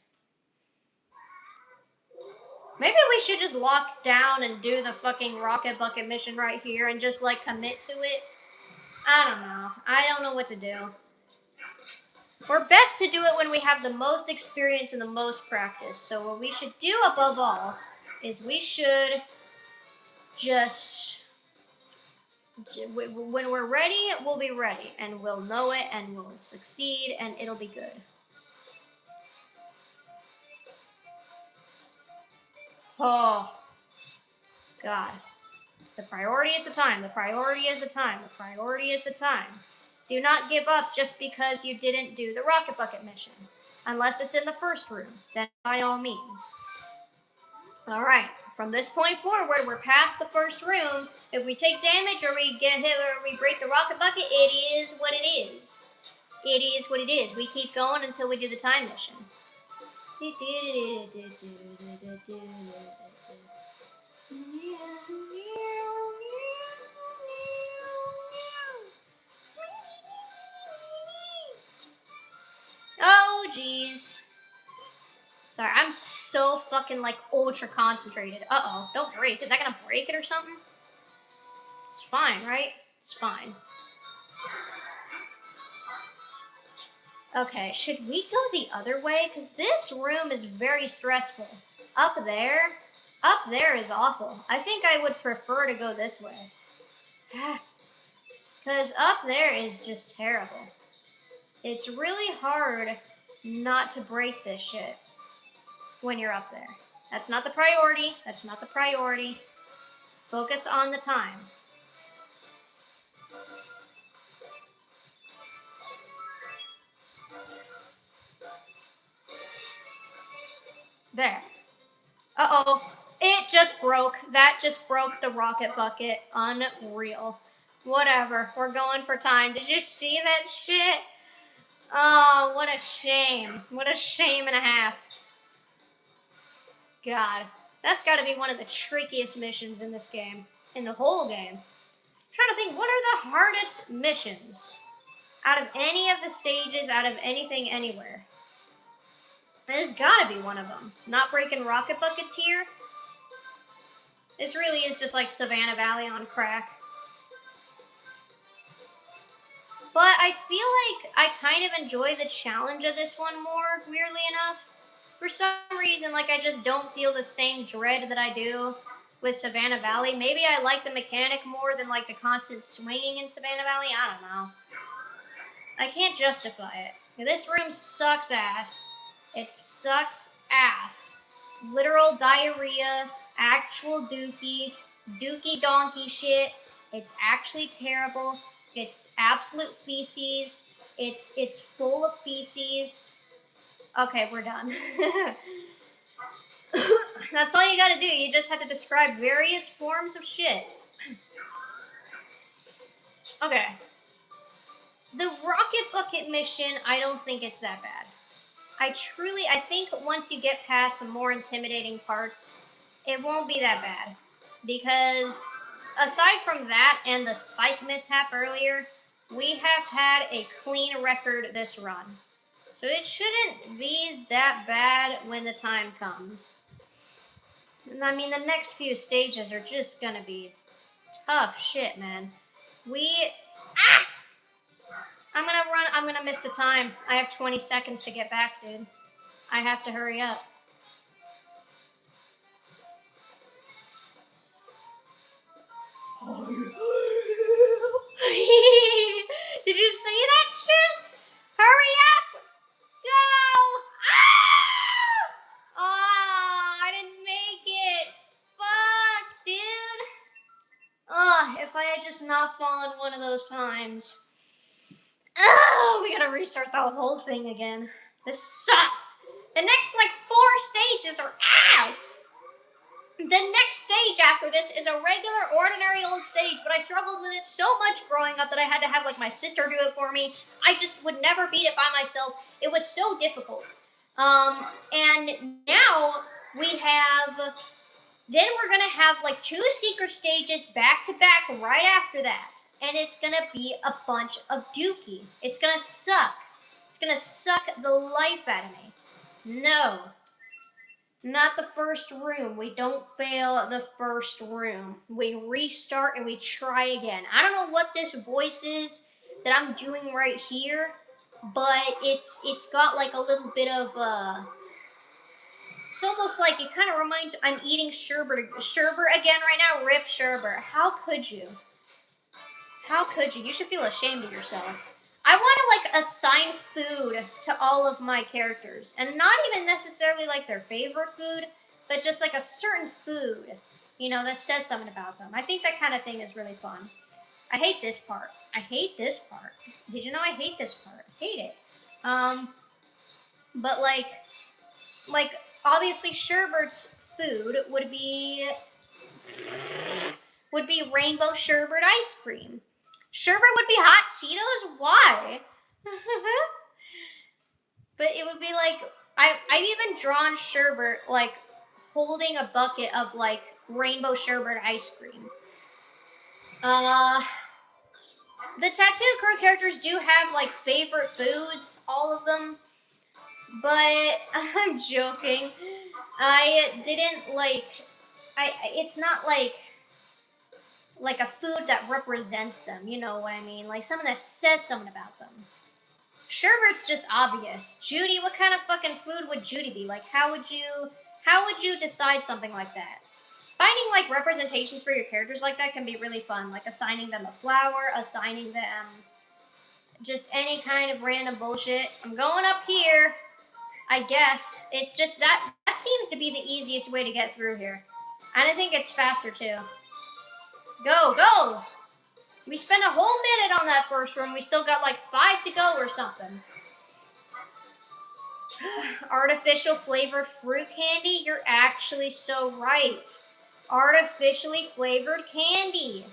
Speaker 1: Maybe we should just lock down and do the fucking rocket bucket mission right here and just like commit to it. I don't know. I don't know what to do. We're best to do it when we have the most experience and the most practice. So what we should do above all is we should just when we're ready, we'll be ready and we'll know it and we'll succeed and it'll be good. Oh, God. The priority is the time. The priority is the time. The priority is the time. Do not give up just because you didn't do the rocket bucket mission. Unless it's in the first room, then by all means. Alright, from this point forward, we're past the first room. If we take damage or we get hit or we break the rocket bucket, it is what it is. It is what it is. We keep going until we do the time mission. Oh, jeez. Sorry, I'm so fucking like ultra concentrated. Uh-oh, don't break. Is that gonna break it or something? It's fine, right? It's fine. Okay, should we go the other way? Because this room is very stressful. Up there is awful. I think I would prefer to go this way. Because up there is just terrible. It's really hard not to break this shit when you're up there. That's not the priority. That's not the priority. Focus on the time. There. Uh-oh. It just broke. That just broke the rocket bucket. Unreal. Whatever. We're going for time. Did you see that shit? Oh, what a shame. What a shame and a half. God. That's got to be one of the trickiest missions in this game. In the whole game. I'm trying to think, what are the hardest missions? Out of any of the stages, out of anything, anywhere. This got to be one of them. Not breaking rocket buckets here. This really is just like Savannah Valley on crack. But I feel like I kind of enjoy the challenge of this one more, weirdly enough. For some reason, like, I just don't feel the same dread that I do with Savannah Valley. Maybe I like the mechanic more than, like, the constant swinging in Savannah Valley. I don't know. I can't justify it. This room sucks ass. It sucks ass. Literal diarrhea, actual dookie donkey shit. It's actually terrible. It's absolute feces. It's full of feces. Okay, we're done. That's all you gotta do. You just have to describe various forms of shit. Okay. The rocket bucket mission, I don't think it's that bad. I think once you get past the more intimidating parts, it won't be that bad. Because aside from that and the spike mishap earlier, we have had a clean record this run. So it shouldn't be that bad when the time comes. And I mean, the next few stages are just gonna be tough shit, man. I'm gonna miss the time. I have 20 seconds to get back, dude. I have to hurry up. Did you see that shit? Hurry up! Go! Ah! Oh, I didn't make it. Fuck, dude. Oh, if I had just not fallen one of those times. Oh, we gotta restart the whole thing again. This sucks. The next, like, 4 stages are ass. The next stage after this is a regular, ordinary old stage, but I struggled with it so much growing up that I had to have, like, my sister do it for me. I just would never beat it by myself. It was so difficult. And now we have... Then we're gonna have, like, 2 secret stages back to back right after that. And it's gonna be a bunch of dookie. It's gonna suck. It's gonna suck the life out of me. No. Not the first room. We don't fail the first room. We restart and we try again. I don't know what this voice is that I'm doing right here, but it's got like a little bit of it's almost like it kind of reminds I'm eating sherbet again right now. Rip sherbet. How could you? How could you? You should feel ashamed of yourself. I want to like assign food to all of my characters, and not even necessarily like their favorite food, but just like a certain food, you know, that says something about them. I think that kind of thing is really fun. I hate this part. I hate this part. Did you know I hate this part? I hate it. But like obviously Sherbet's food would be rainbow sherbet ice cream. Sherbet would be hot Cheetos? Why? But it would be like I've even drawn Sherbet like holding a bucket of like rainbow sherbet ice cream. The Tattoo Crew characters do have like favorite foods, all of them. But I'm joking. I didn't like it's not like a food that represents them, you know what I mean? Like something that says something about them. Sherbet's just obvious. Judy, what kind of fucking food would Judy be? Like how would you decide something like that? Finding like representations for your characters like that can be really fun. Like assigning them a flower, assigning them just any kind of random bullshit. I'm going up here. I guess it's just that seems to be the easiest way to get through here. And I think it's faster too. Go, go! We spent a whole minute on that first room. We still got like 5 to go or something. Artificial flavored fruit candy? You're actually so right. Artificially flavored candy.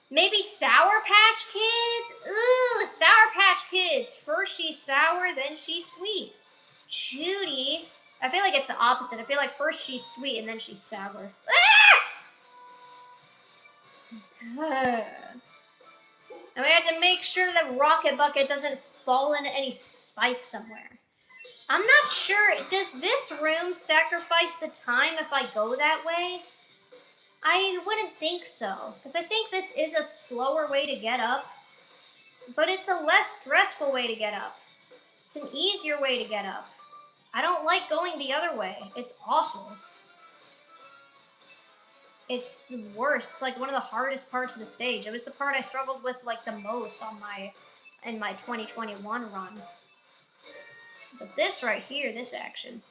Speaker 1: Maybe Sour Patch Kids? Ooh, Sour Patch Kids. First she's sour, then she's sweet. Judy. I feel like it's the opposite. I feel like first she's sweet and then she's sour. And we have to make sure that Rocket Bucket doesn't fall into any spike somewhere. I'm not sure. Does this room sacrifice the time if I go that way? I wouldn't think so. Because I think this is a slower way to get up. But it's a less stressful way to get up. It's an easier way to get up. I don't like going the other way. It's awful. It's the worst. It's like one of the hardest parts of the stage. It was the part I struggled with like the most on in my 2021 run. But this right here, this action.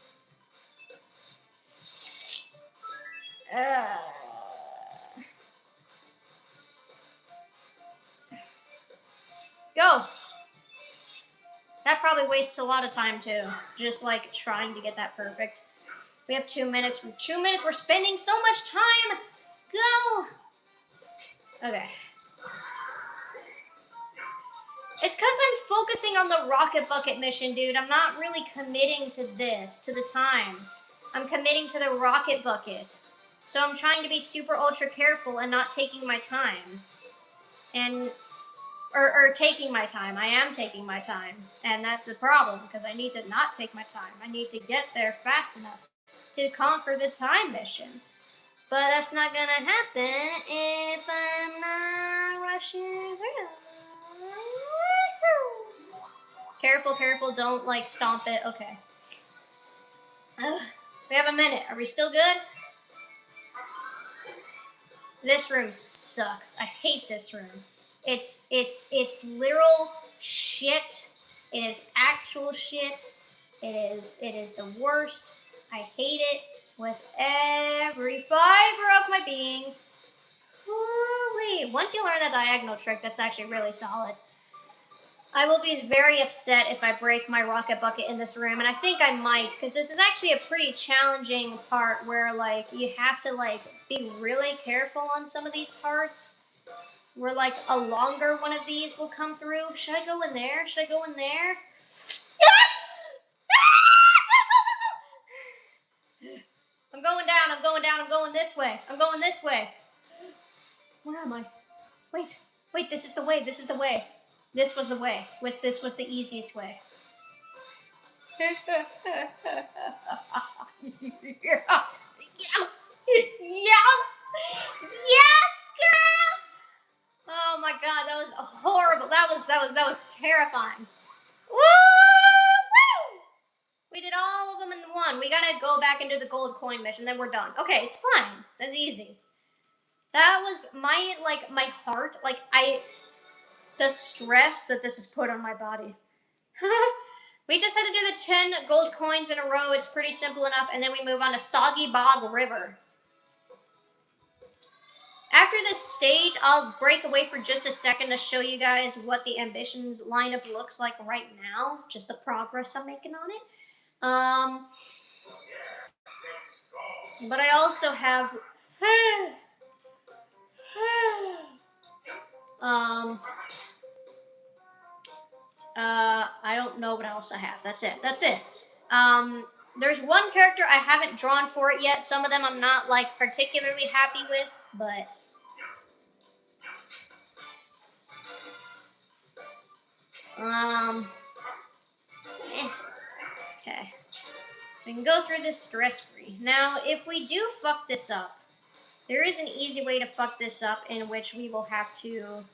Speaker 1: Go! That probably wastes a lot of time too. Just like trying to get that perfect. We have 2 minutes. 2 minutes, we're spending so much time! Go! Okay. It's because I'm focusing on the Rocket Bucket mission, dude. I'm not really committing to this, to the time. I'm committing to the Rocket Bucket. So I'm trying to be super ultra careful and not taking my time. Or taking my time. I am taking my time. And that's the problem, because I need to not take my time. I need to get there fast enough to conquer the time mission. But that's not gonna happen if I'm not rushing through. Careful, careful, don't like stomp it. Okay. We have a minute. Are we still good? This room sucks. I hate this room. It's literal shit. It is actual shit. It is the worst. I hate it with every fiber of my being. Woo-wee. Once you learn that diagonal trick, that's actually really solid. I will be very upset if I break my Rocket Bucket in this room, and I think I might, because this is actually a pretty challenging part where, like, you have to, like, be really careful on some of these parts, where, like, a longer one of these will come through. Should I go in there? Should I go in there? I'm going down, I'm going down, I'm going this way. I'm going this way. Where am I? Wait, this is the way, this is the way. This was the way. This was the easiest way. Yes! Yes! Yes! Yes, girl! Oh my god, that was horrible. That was terrifying. Woo! Woo! We did all of them in one. We gotta go back and do the gold coin mission, then we're done. Okay, it's fine. That's easy. That was my heart, the stress that this has put on my body. We just had to do the 10 gold coins in a row. It's pretty simple enough, and then we move on to Soggy Bog River. After this stage, I'll break away for just a second to show you guys what the ambitions lineup looks like right now, just the progress I'm making on it. But I also have I don't know what else I have. That's it. There's one character I haven't drawn for it yet. Some of them I'm not particularly happy with, but okay. We can go through this stress-free. Now, if we do fuck this up, there is an easy way to fuck this up in which we will have to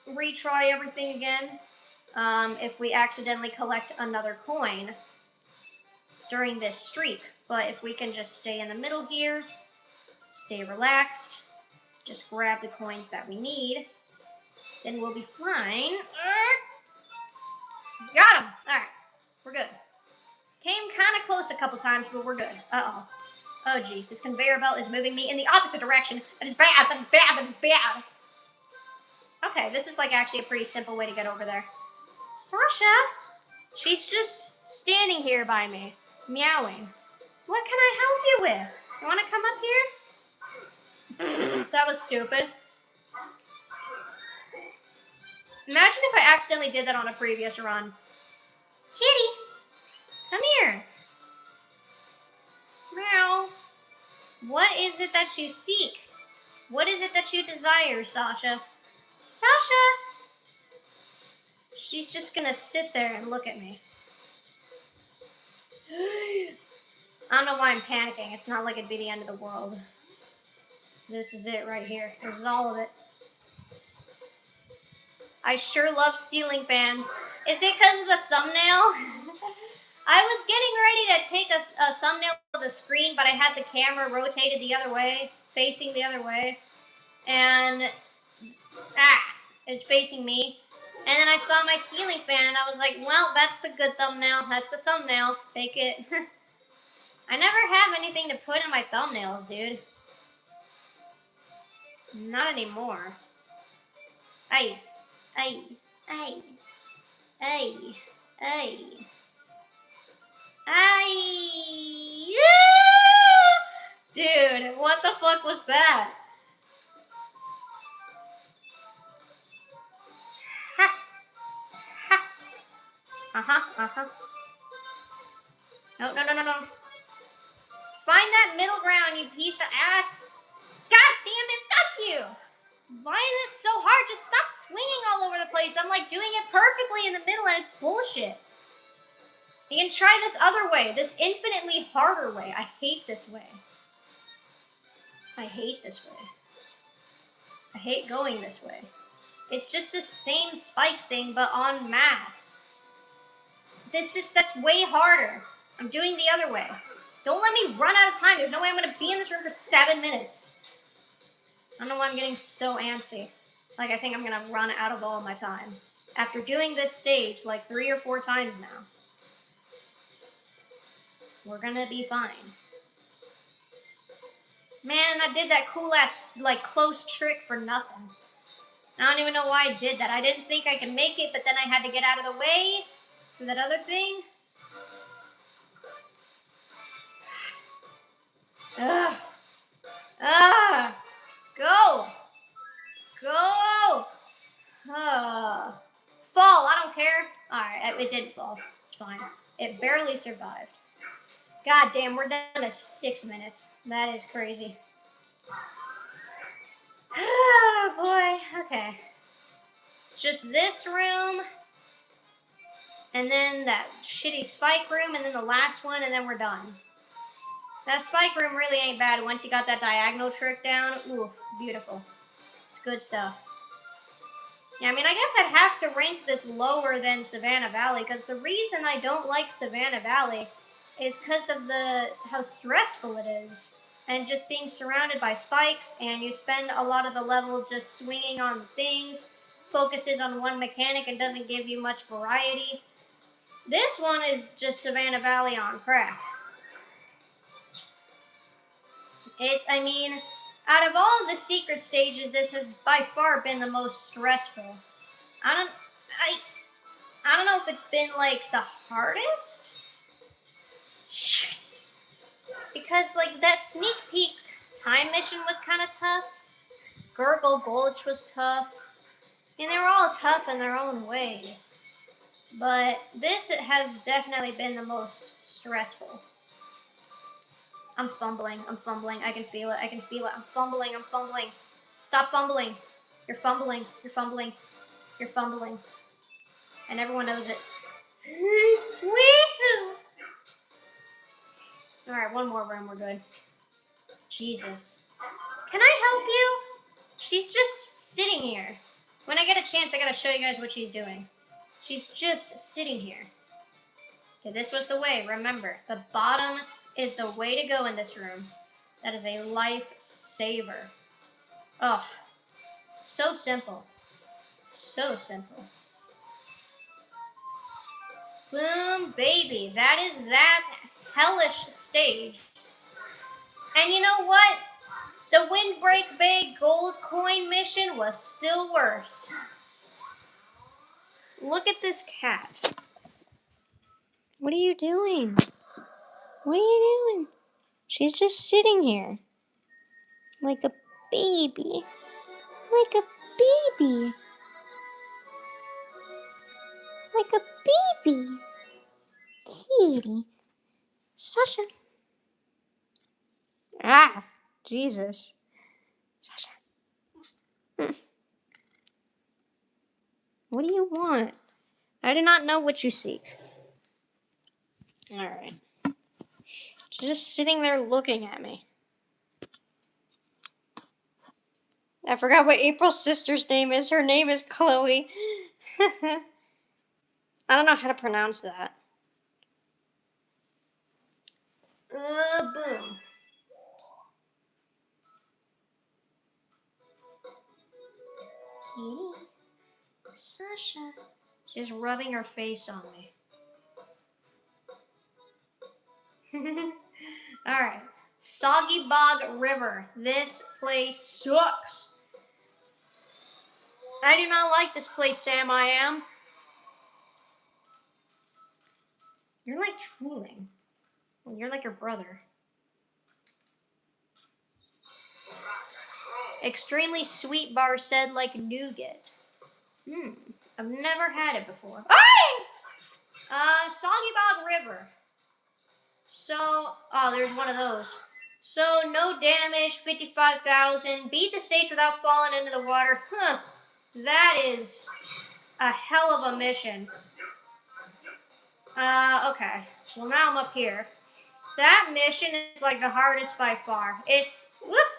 Speaker 1: retry everything again. If we accidentally collect another coin during this streak. But if we can just stay in the middle here, stay relaxed, just grab the coins that we need, then we'll be fine. Got him! Alright, we're good. Came kind of close a couple times, but we're good. Uh-oh. Oh, jeez, this conveyor belt is moving me in the opposite direction. That is bad, that is bad, that is bad. Okay, this is actually a pretty simple way to get over there. Sasha? She's just standing here by me, meowing. What can I help you with? You want to come up here? That was stupid. Imagine if I accidentally did that on a previous run. Kitty, come here. Meow. What is it that you seek? What is it that you desire, Sasha? Sasha! She's just gonna sit there and look at me. I don't know why I'm panicking. It's not like it'd be the end of the world. This is it right here. This is all of it. I sure love ceiling fans. Is it because of the thumbnail? I was getting ready to take a thumbnail of the screen, but I had the camera rotated the other way, facing the other way. And, it's facing me. And then I saw my ceiling fan, and I was like, well, that's a good thumbnail. That's a thumbnail. Take it. I never have anything to put in my thumbnails, dude. Not anymore. Ay. Ay. Ay. Ay. Ay. Ay. Dude, what the fuck was that? No. Find that middle ground, you piece of ass. God damn it, fuck you. Why is it so hard? Just stop swinging all over the place. I'm doing it perfectly in the middle and it's bullshit. You can try this other way, this infinitely harder way. I hate this way. I hate this way. I hate going this way. It's just the same spike thing, but en masse. That's way harder. I'm doing the other way. Don't let me run out of time. There's no way I'm going to be in this room for 7 minutes. I don't know why I'm getting so antsy. I think I'm going to run out of all my time. After doing this stage 3 or 4 times now. We're going to be fine. Man, I did that cool ass, close trick for nothing. I don't even know why I did that. I didn't think I could make it, but then I had to get out of the way for that other thing. Ugh. Go. Fall, I don't care. Alright, it didn't fall. It's fine. It barely survived. God damn, we're down to 6 minutes. That is crazy. Oh boy, okay. It's just this room, and then that shitty spike room, and then the last one, and then we're done. That spike room really ain't bad once you got that diagonal trick down. Ooh, beautiful. It's good stuff. Yeah, I mean, I guess I'd have to rank this lower than Savannah Valley, because the reason I don't like Savannah Valley is because of how stressful it is. And just being surrounded by spikes, and you spend a lot of the level just swinging on things, focuses on one mechanic and doesn't give you much variety. This one is just Savannah Valley on crack. I mean, out of all the secret stages, this has by far been the most stressful. I don't know if it's been like the hardest, because like that sneak peek time mission was kind of tough. Gurgle Gulch was tough. I mean, they were all tough in their own ways, but this has definitely been the most stressful. I'm fumbling. I can feel it. I'm fumbling. Stop fumbling. You're fumbling. And everyone knows it. Woohoo! Alright, one more room, we're good. Jesus. Can I help you? She's just sitting here. When I get a chance, I gotta show you guys what she's doing. She's just sitting here. Okay, this was the way, remember. The bottom is the way to go in this room. That is a lifesaver. Oh, so simple. So simple. Boom, baby. That is that hellish stage. And you know what? The Windbreak Bay gold coin mission was still worse. Look at this cat. What are you doing? She's just sitting here. Like a baby. Kitty. Sasha. Ah, Jesus. Sasha. What do you want? I do not know what you seek. Alright. She's just sitting there looking at me. I forgot what April's sister's name is. Her name is Chloe. I don't know how to pronounce that. Boom. Kitty. Sasha. She's rubbing her face on me. Alright. Soggy Bog River. This place sucks. I do not like this place, Sam. I am. You're like drooling. You're like your brother. Extremely sweet bar said like nougat. I've never had it before. Soggy Bog River. So, there's one of those. So, no damage, 55,000. Beat the stage without falling into the water. That is a hell of a mission. Okay. Well, now I'm up here. That mission is like the hardest by far. It's, whoop.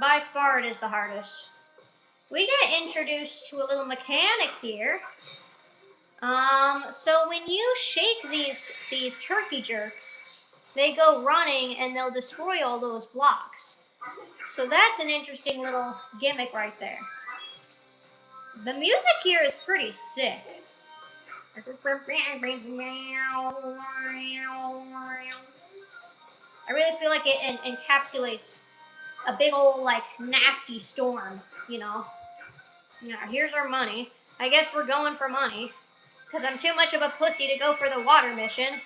Speaker 1: By far it is the hardest. We get introduced to a little mechanic here. So when you shake these turkey jerks, they go running and they'll destroy all those blocks. So that's an interesting little gimmick right there. The music here is pretty sick. I really feel like it encapsulates a big old, like, nasty storm, you know? Now, here's our money. I guess we're going for money, because I'm too much of a pussy to go for the water mission.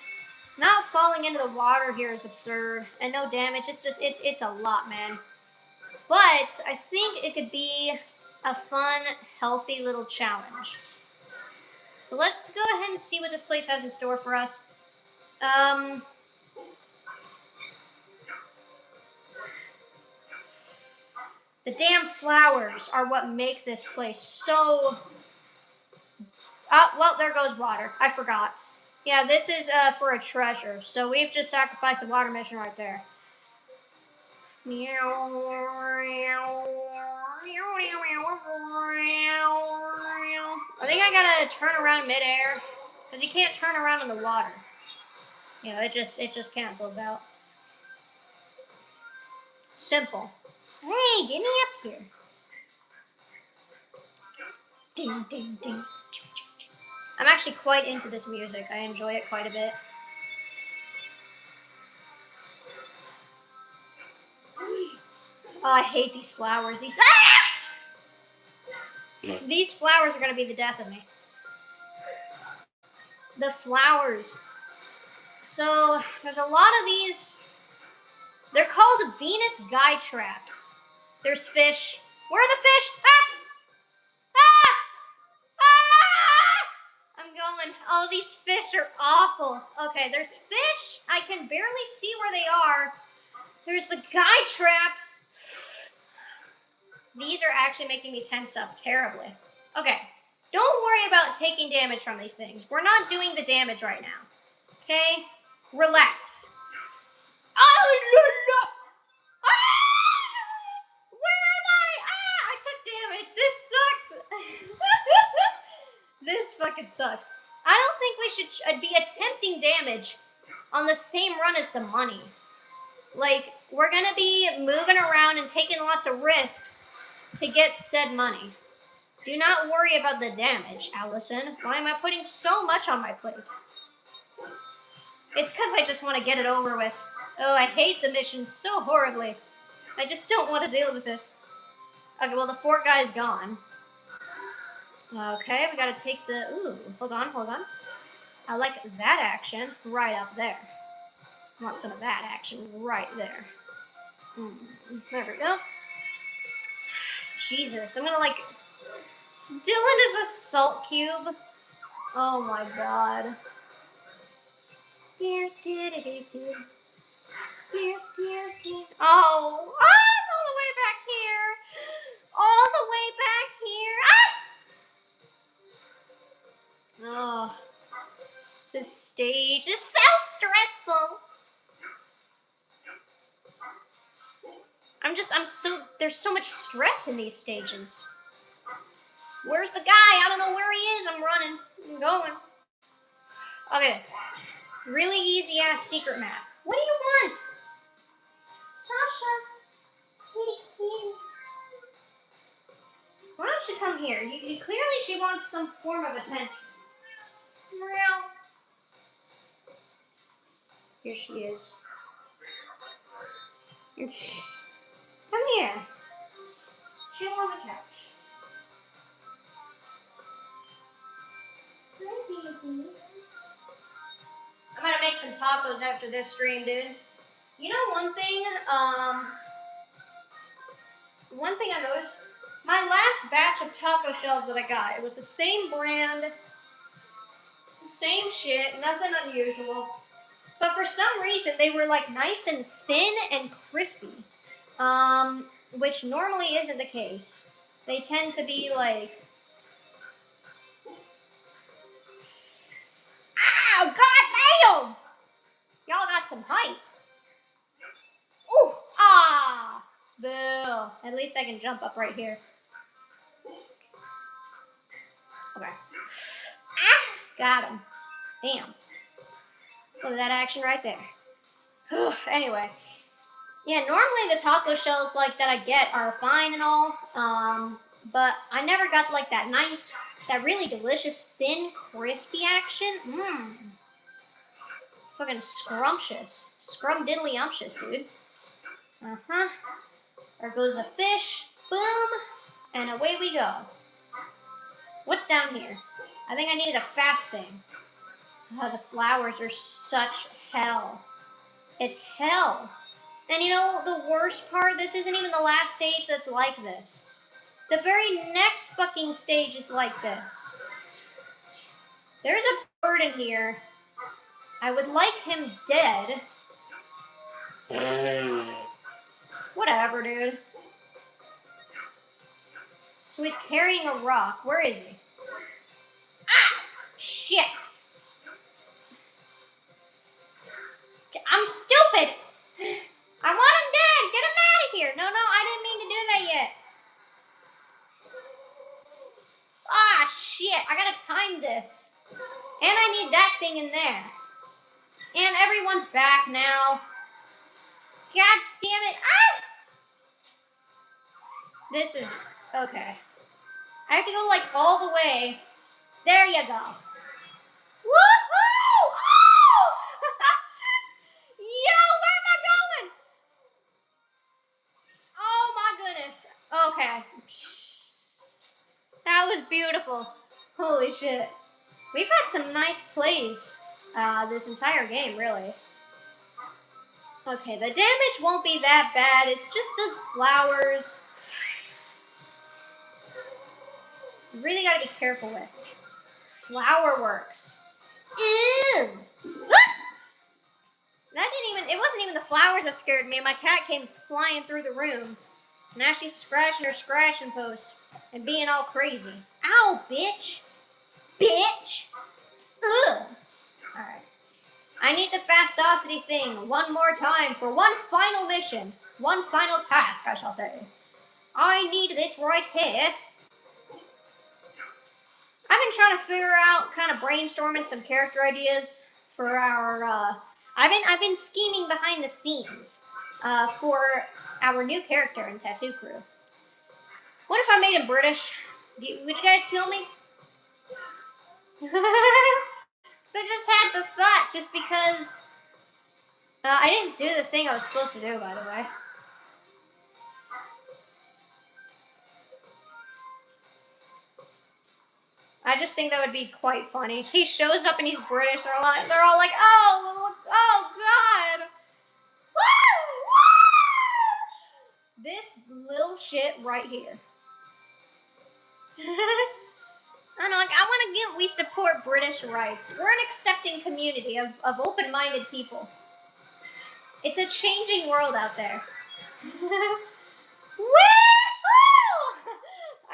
Speaker 1: Not falling into the water here is absurd, and no damage. It's a lot, man. But I think it could be a fun, healthy little challenge. So let's go ahead and see what this place has in store for us. The damn flowers are what make this place so Oh, well, there goes water. I forgot. Yeah, this is for a treasure. So we've just sacrificed the water mission right there. I think I gotta turn around midair because you can't turn around in the water. You know, it just cancels out. Simple. Hey, get me up here. Ding, ding, ding. I'm actually quite into this music. I enjoy it quite a bit. Oh, I hate these flowers. These flowers are gonna be the death of me. The flowers. So there's a lot of these. They're called Venus guy traps. There's fish. Where are the fish? Ah! Ah! Ah! I'm going. Oh, these fish are awful. Okay, there's fish. I can barely see where they are. There's the guy traps. These are actually making me tense up terribly. Okay, don't worry about taking damage from these things. We're not doing the damage right now. Okay? Relax. Oh, no. Ah! Where am I? Ah! I took damage. This sucks. This fucking sucks. I don't think we should be attempting damage on the same run as the money. Like, we're gonna be moving around and taking lots of risks to get said money. Do not worry about the damage, Allison. Why am I putting so much on my plate? It's because I just want to get it over with. Oh, I hate the mission so horribly. I just don't want to deal with this. Okay, well, the fort guy's gone. Okay, we gotta take the... Ooh, hold on. I like that action right up there. I want some of that action right there. There we go. Jesus, I'm gonna like... Dylan is a salt cube. Oh my god. Oh, I'm all the way back here. All the way back here. Ah! Oh, this stage is so stressful. There's so much stress in these stages. Where's the guy? I don't know where he is. I'm running. I'm going. Okay. Really easy ass secret map. What do you want? Sasha. Sweet. Why don't you come here? Clearly she wants some form of attention. Real. Here she is. Come here. Chill on the couch. I'm gonna make some tacos after this stream, dude. You know one thing I noticed? My last batch of taco shells that I got, it was the same brand, the same shit, nothing unusual. But for some reason, they were like nice and thin and crispy, which normally isn't the case. They tend to be like... Ow, goddamn! Y'all got some height. Ooh, ah, boo. At least I can jump up right here. Okay. Ah, got him. Damn. Look at that action right there. Anyway. Yeah, normally the taco shells like that I get are fine and all, but I never got like that nice, that really delicious, thin, crispy action. Fucking scrumptious. Scrum-diddly-umptious, dude. There goes the fish. Boom. And away we go. What's down here? I think I needed a fast thing. Oh, the flowers are such hell. It's hell. And you know, the worst part, this isn't even the last stage that's like this. The very next fucking stage is like this. There's a bird in here. I would like him dead. Whatever, dude. So he's carrying a rock. Where is he? Ah! shit. I'm stupid. I want him dead. Get him out of here. No, I didn't mean to do that yet. Ah, shit. I gotta time this. And I need that thing in there. And everyone's back now. God damn it. Ah! This is... Okay. I have to go, like, all the way. There you go. Woohoo! Oh! Yo, where am I going? Oh, my goodness. Okay. That was beautiful. Holy shit. We've had some nice plays this entire game, really. Okay, the damage won't be that bad. It's just the flowers. You really gotta be careful with. Flower works. Ew! It wasn't even the flowers that scared me. My cat came flying through the room. Now she's scratching her scratching post and being all crazy. Ow, bitch! Bitch! Ugh! Alright. I need the fastosity thing one more time for one final mission. One final task, I shall say. I need this right here. I've been trying to figure out, kind of brainstorming some character ideas for our, I've been scheming behind the scenes, for our new character in Tattoo Crew. What if I made him British? Would you guys kill me? So I just had the thought, just because I didn't do the thing I was supposed to do, by the way. I just think that would be quite funny. He shows up and he's British. They're all like, oh God. This little shit right here. I don't know, like, we support British rights. We're an accepting community of open-minded people. It's a changing world out there. Woo!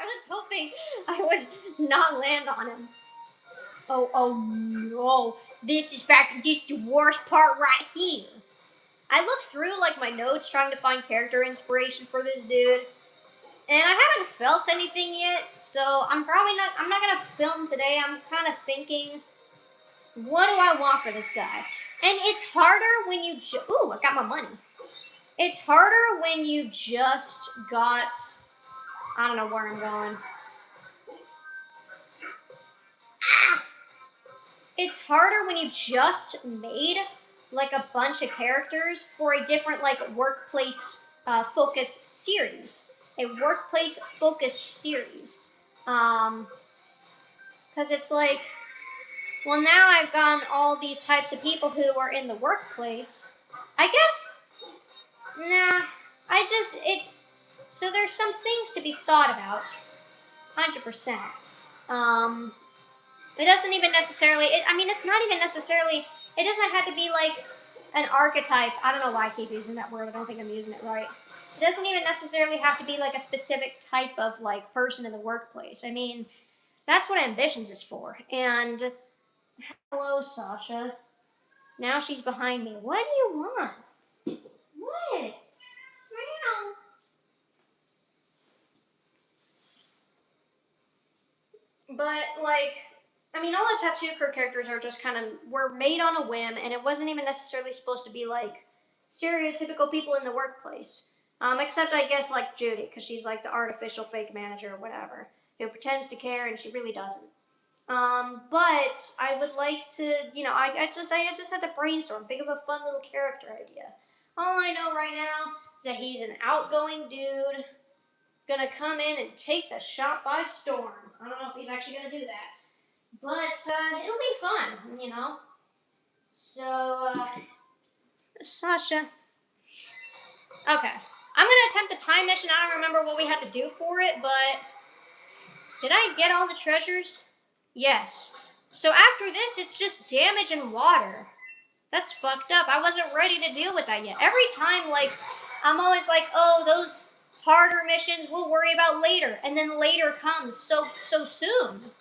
Speaker 1: I was hoping I would not land on him. Oh no. This is the worst part right here. I looked through, like, my notes trying to find character inspiration for this dude. And I haven't felt anything yet, so I'm not gonna film today. I'm kind of thinking, what do I want for this guy? And it's harder when you ooh, I got my money. It's harder when you just got, I don't know where I'm going. Ah! It's harder when you just made, like, a bunch of characters for a different, like, workplace focused series. A workplace focused series. Because it's like, well, now I've gotten all these types of people who are in the workplace. I guess, nah, so there's some things to be thought about. 100%. It doesn't even necessarily, it's not even necessarily, it doesn't have to be like an archetype. I don't know why I keep using that word. I don't think I'm using it right. It doesn't even necessarily have to be like a specific type of, like, person in the workplace. I mean, that's what Ambitions is for. And hello, Sasha. Now she's behind me. What do you want? What? Meow. But, like, all the Tattoo Crew characters are just were made on a whim, and it wasn't even necessarily supposed to be, like, stereotypical people in the workplace. Except, I guess, like, Judy, because she's, like, the artificial fake manager or whatever, who pretends to care and she really doesn't. But I would like to, I just had to brainstorm, think of a fun little character idea. All I know right now is that he's an outgoing dude, gonna come in and take the shop by storm. I don't know if he's actually gonna do that. But, it'll be fun, So, Sasha. Okay. I'm gonna attempt the time mission. I don't remember what we had to do for it, but did I get all the treasures? Yes. So after this, it's just damage and water. That's fucked up. I wasn't ready to deal with that yet. Every time, like, I'm always like, oh, those harder missions we'll worry about later. And then later comes so soon.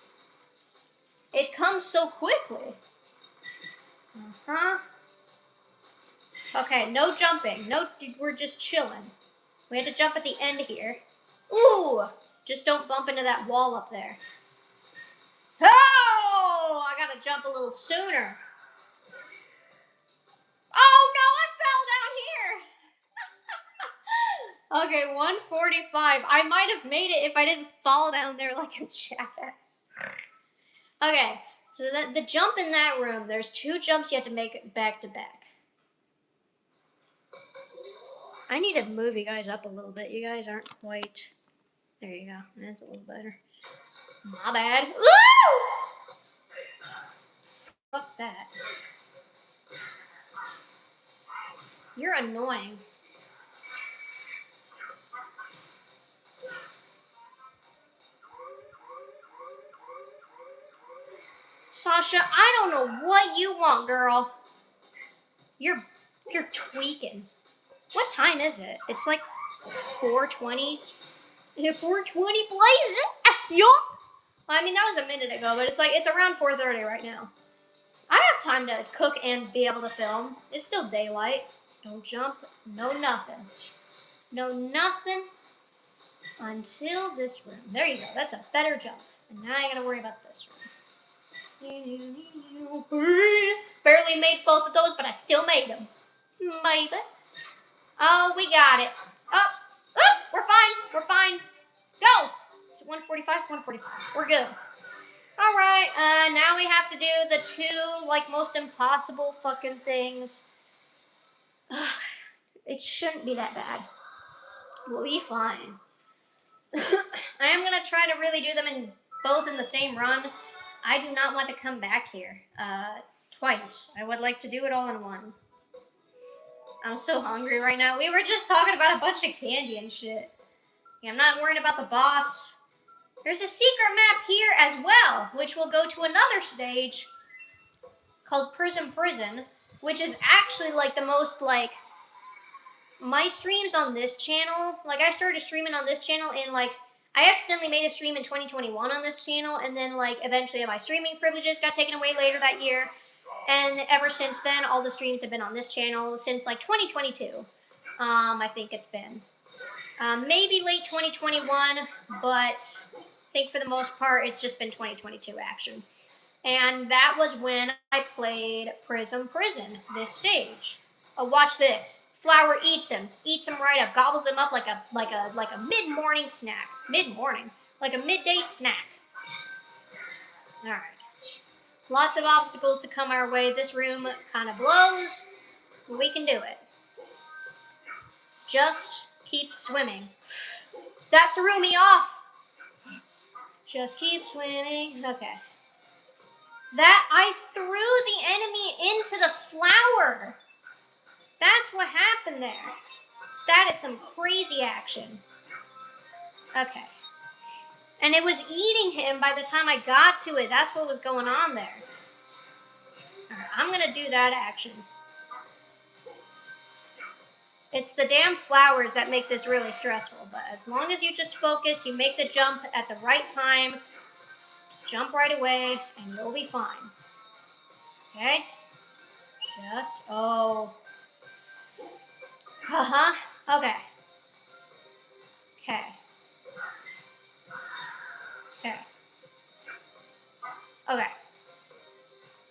Speaker 1: It comes so quickly. Uh-huh. Okay, no jumping. No, we're just chilling. We had to jump at the end here. Ooh! Just don't bump into that wall up there. Oh! I gotta jump a little sooner. Oh no, I fell down here! Okay, 145. I might have made it if I didn't fall down there like a jackass. Okay, so the jump in that room, there's 2 jumps you have to make back to back. I need to move you guys up a little bit. You guys aren't quite... There you go. That's a little better. My bad. Woo! Fuck that. You're annoying. Sasha, I don't know what you want, girl. You're tweaking. What time is it? It's like 4:20. 4:20, blaze it. Yup. I mean, that was a minute ago, but it's around 4:30 right now. I have time to cook and be able to film. It's still daylight. Don't jump. No nothing. No nothing until this room. There you go. That's a better jump. And now I gotta worry about this room. Barely made both of those, but I still made them. Maybe. Oh, we got it. Oh, we're fine. We're fine. Go. It's 145, 145. We're good. All right. Now we have to do the 2 most impossible fucking things. It shouldn't be that bad. We'll be fine. I am gonna try to really do them both in the same run. I do not want to come back here twice. I would like to do it all in one. I'm so hungry right now. We were just talking about a bunch of candy and shit. Yeah, I'm not worrying about the boss. There's a secret map here as well, which will go to another stage called Prison, which is actually the most my streams on this channel. I started streaming on this channel in I accidentally made a stream in 2021 on this channel, and then eventually my streaming privileges got taken away later that year. And ever since then, all the streams have been on this channel since 2022. I think it's been. Maybe late 2021, but I think for the most part, it's just been 2022 action. And that was when I played Prison, this stage. Oh, watch this. Flower eats him right up, gobbles him up like a mid-morning snack. Mid-morning, like a midday snack. All right. Lots of obstacles to come our way. This room kind of blows. We can do it. Just keep swimming. That threw me off. Just keep swimming. Okay. I threw the enemy into the flower. That's what happened there. That is some crazy action. Okay. And it was eating him by the time I got to it. That's what was going on there. All right, I'm going to do that action. It's the damn flowers that make this really stressful. But as long as you just focus, you make the jump at the right time. Just jump right away, and you'll be fine. Okay? Just, oh. Uh-huh. Okay. Okay. Okay. Okay.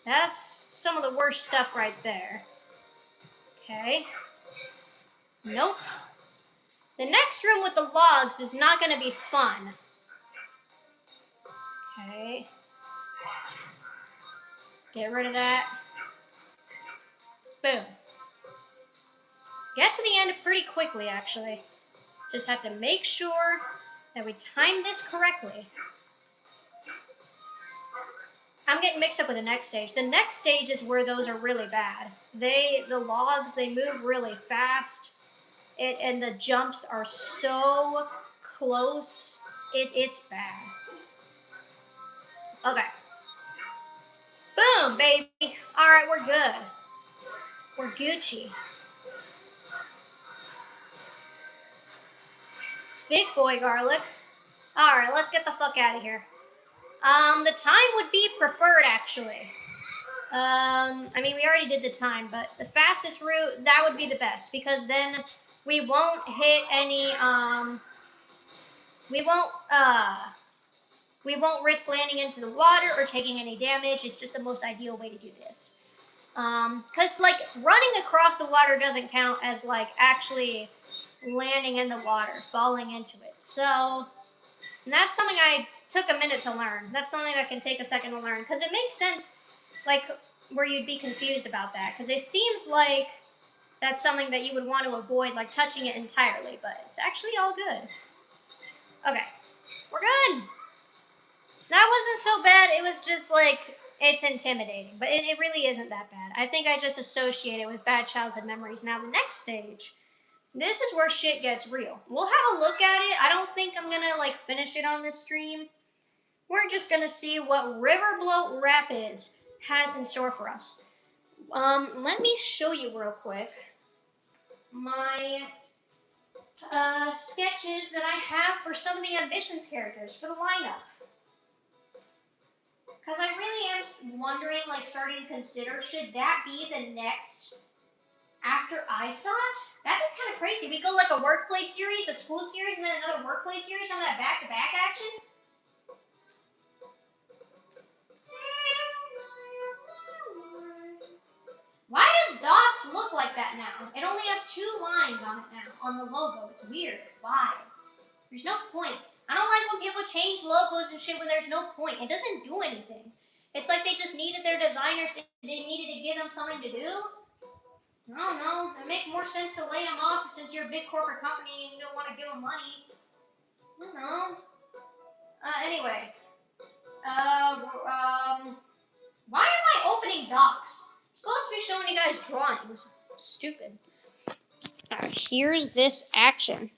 Speaker 1: That's some of the worst stuff right there. Okay. Nope. The next room with the logs is not going to be fun. Okay. Get rid of that. Boom. Get to the end pretty quickly, actually. Just have to make sure that we time this correctly. I'm getting mixed up with the next stage. The next stage is where those are really bad. The logs, they move really fast. And the jumps are so close. It's bad. Okay. Boom, baby. All right, we're good. We're Gucci. Big boy garlic. All right, let's get the fuck out of here. The time would be preferred, actually. I mean, we already did the time, but the fastest route, that would be the best, because then we won't hit any, we won't, we won't risk landing into the water or taking any damage. It's just the most ideal way to do this. Because, like, running across the water doesn't count as, like, actually landing in the water, falling into it. So, that's something I took a minute to learn. That's something that can take a second to learn, because it makes sense, like, where you'd be confused about that, because it seems like that's something that you would want to avoid, like touching it entirely, but it's actually all good. Okay, we're good. That wasn't so bad. It was just like, it's intimidating, but it really isn't that bad. I think I just associate it with bad childhood memories. Now, the next stage, this is where shit gets real. We'll have a look at it. I don't think I'm gonna like finish it on this stream. We're just gonna see what River Bloat Rapids has in store for us. Let me show you real quick my sketches that I have for some of the ambitions characters for the lineup. Because I really am wondering, like, starting to consider, should that be the next after ISOT? That'd be kind of crazy. We go like a workplace series, a school series, and then another workplace series, some of that back-to-back action. Why does Docs look like that now? It only has 2 lines on it now, on the logo. It's weird. Why? There's no point. I don't like when people change logos and shit when there's no point. It doesn't do anything. It's like they just needed their designers, they needed to give them something to do. I don't know. It makes more sense to lay them off since you're a big corporate company and you don't want to give them money. I don't know. Anyway. Why am I opening Docs? I'm supposed to be showing you guys drawings. Stupid. Alright, here's this action.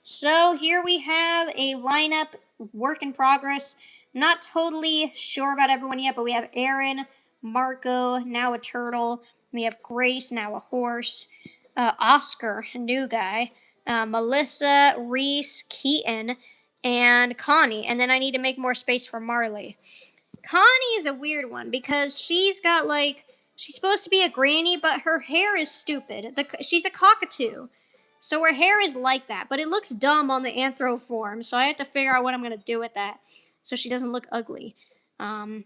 Speaker 1: So here we have a lineup, work in progress. Not totally sure about everyone yet, but we have Aaron, Marco, now a turtle. We have Grace, now a horse. Oscar, a new guy. Melissa, Reese, Keaton, and Connie. And then I need to make more space for Marley. Connie is a weird one because she's got like, she's supposed to be a granny, but her hair is stupid. She's a cockatoo. So her hair is like that, but it looks dumb on the anthro form, so I have to figure out what I'm going to do with that so she doesn't look ugly. And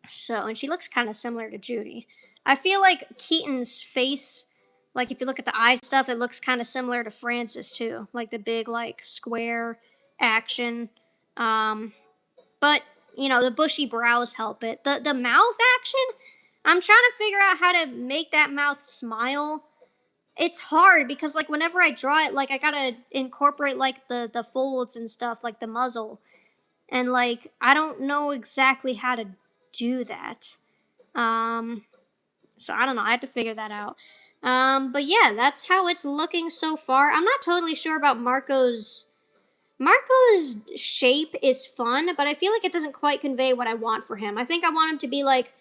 Speaker 1: she looks kind of similar to Judy. I feel like Keaton's face, like if you look at the eye stuff, it looks kind of similar to Francis too, like the big like square action. But you know, the bushy brows help it. The mouth action, I'm trying to figure out how to make that mouth smile. It's hard because like whenever I draw it, like I gotta incorporate like the folds and stuff, like the muzzle, and like I don't know exactly how to do that. So I don't know. I have to figure that out. But yeah, that's how it's looking so far. I'm not totally sure about Marco's shape is fun, but I feel like it doesn't quite convey what I want for him. I think I want him to be like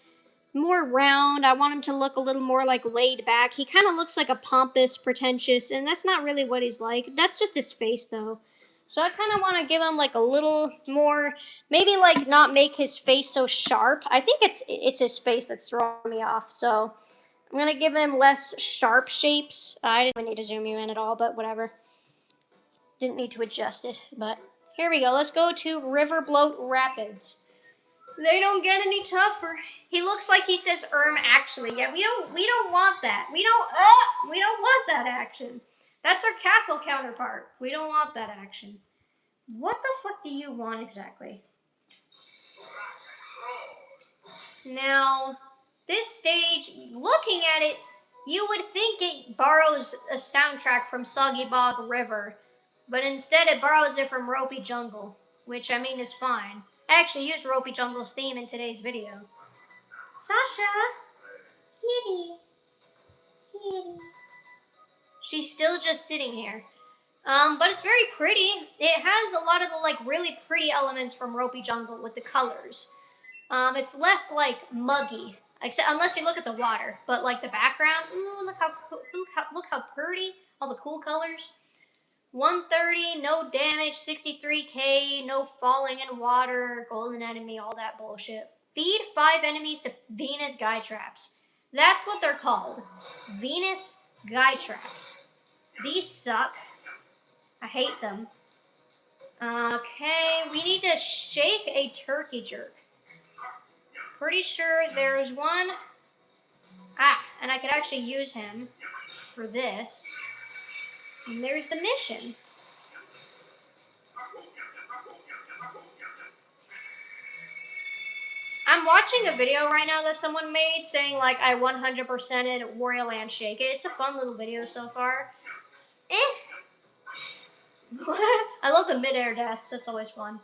Speaker 1: more round. I want him to look a little more like laid back. He kind of looks like a pompous, pretentious, and that's not really what he's like. That's just his face though. So I kind of want to give him like a little more, maybe like not make his face so sharp. I think it's his face that's throwing me off. So I'm gonna give him less sharp shapes. I didn't even need to zoom you in at all, but whatever. Didn't need to adjust it, but here we go. Let's go to River Bloat Rapids. They don't get any tougher. He looks like he says actually. Yeah, we don't want that. We don't want that action. That's our Catholic counterpart. We don't want that action. What the fuck do you want exactly? Now, this stage, looking at it, you would think it borrows a soundtrack from Soggy Bog River, but instead it borrows it from Ropey Jungle, which I mean is fine. I actually used Ropey Jungle's theme in today's video. Sasha! Kitty! Kitty. She's still just sitting here. But it's very pretty. It has a lot of the like really pretty elements from Ropey Jungle with the colors. It's less like muggy, except unless you look at the water. But like the background, ooh, look how pretty, all the cool colors. 130, no damage, 63k, no falling in water, golden enemy, all that bullshit. Feed 5 enemies to Venus Guy Traps. That's what they're called. Venus Guy Traps. These suck. I hate them. Okay, we need to shake a turkey jerk. Pretty sure there's one. Ah, and I could actually use him for this. And there's the mission. I'm watching a video right now that someone made saying like I 100%ed Wario Land Shake It. It's a fun little video so far. I love the mid-air deaths. That's always fun.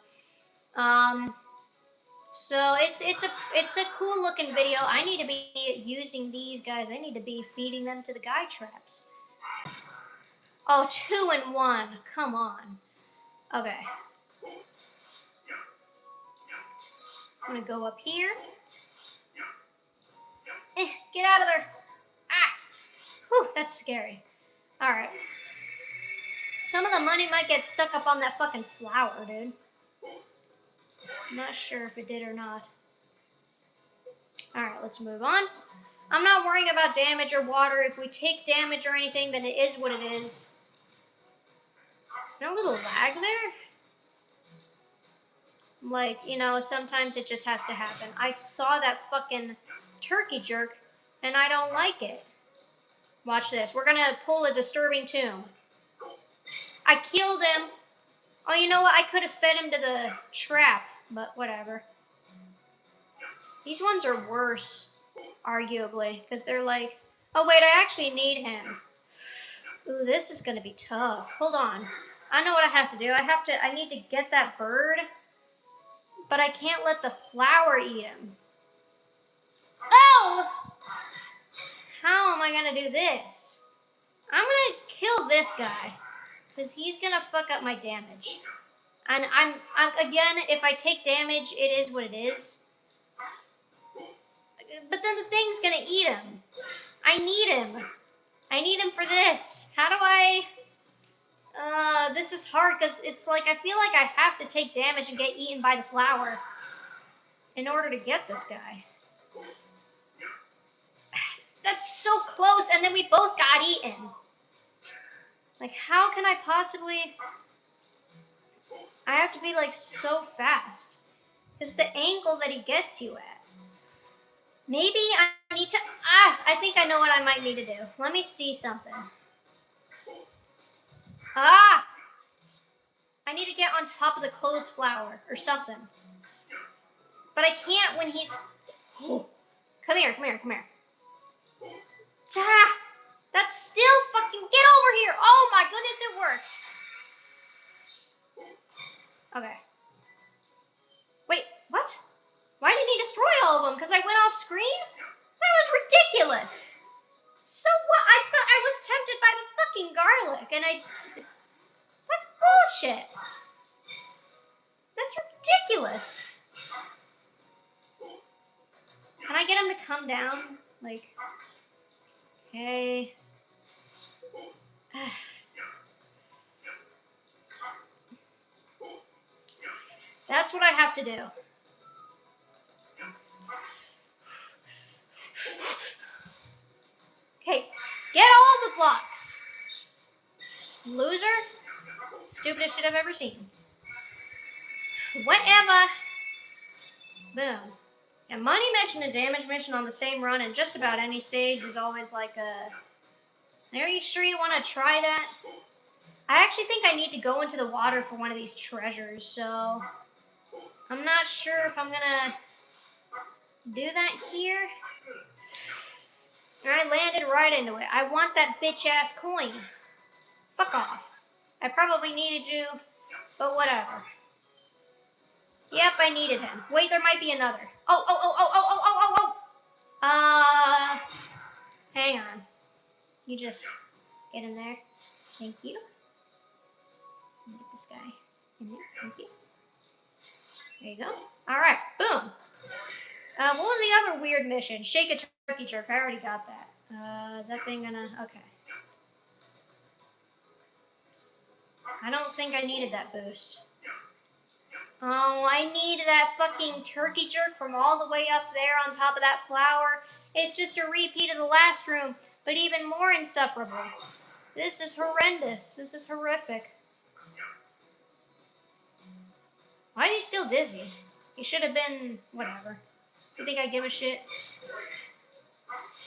Speaker 1: So it's a cool looking video. I need to be using these guys. I need to be feeding them to the guy traps. Oh, 2 and 1. Come on. Okay. I'm gonna go up here. Get out of there. Ah. Whew, that's scary. Alright. Some of the money might get stuck up on that fucking flower, dude. I'm not sure if it did or not. Alright, let's move on. I'm not worrying about damage or water. If we take damage or anything, then it is what it is. A little lag there? Like, you know, sometimes it just has to happen. I saw that fucking turkey jerk, and I don't like it. Watch this. We're gonna pull a disturbing tomb. I killed him. Oh, you know what? I could have fed him to the trap, but whatever. These ones are worse, arguably, because they're like, oh wait, I actually need him. Ooh, this is gonna be tough. Hold on. I know what I have to do. I need to get that bird, but I can't let the flower eat him. Oh! How am I gonna do this? I'm gonna kill this guy, because he's gonna fuck up my damage. And I'm again, if I take damage, it is what it is. But then the thing's gonna eat him. I need him. I need him for this. How do I... this is hard, because it's like, I feel like I have to take damage and get eaten by the flower in order to get this guy. That's so close, and then we both got eaten. Like, how can I possibly... I have to be, like, so fast. Because the angle that he gets you at. Maybe I need to... I think I know what I might need to do. Let me see something. I need to get on top of the closed flower or something. But I can't when he's... Come here. That's still fucking... Get over here! Oh my goodness, it worked! Okay. Wait, what? Why didn't he destroy all of them? Because I went off screen? That was ridiculous! So what? I thought I was tempted by the fucking garlic, and that's bullshit! That's ridiculous! Can I get him to come down? Like... Okay. That's what I have to do. Okay, get all the blocks. Loser. Stupidest shit I've ever seen. Whatever. Boom. A money mission and damage mission on the same run in just about any stage is always like a... Are you sure you want to try that? I actually think I need to go into the water for one of these treasures, so... I'm not sure if I'm gonna do that here. And I landed right into it. I want that bitch-ass coin. Fuck off. I probably needed you, but whatever. Yep, I needed him. Wait, there might be another. Oh. Hang on. You just get in there. Thank you. Get this guy in there. Thank you. There you go. Alright, boom. What was the other weird mission? Shake a turkey jerk. I already got that. Is that thing gonna... Okay. I don't think I needed that boost. Oh, I need that fucking turkey jerk from all the way up there on top of that flower. It's just a repeat of the last room, but even more insufferable. This is horrendous. This is horrific. Why is he still dizzy? He should have been... whatever. You think I give a shit?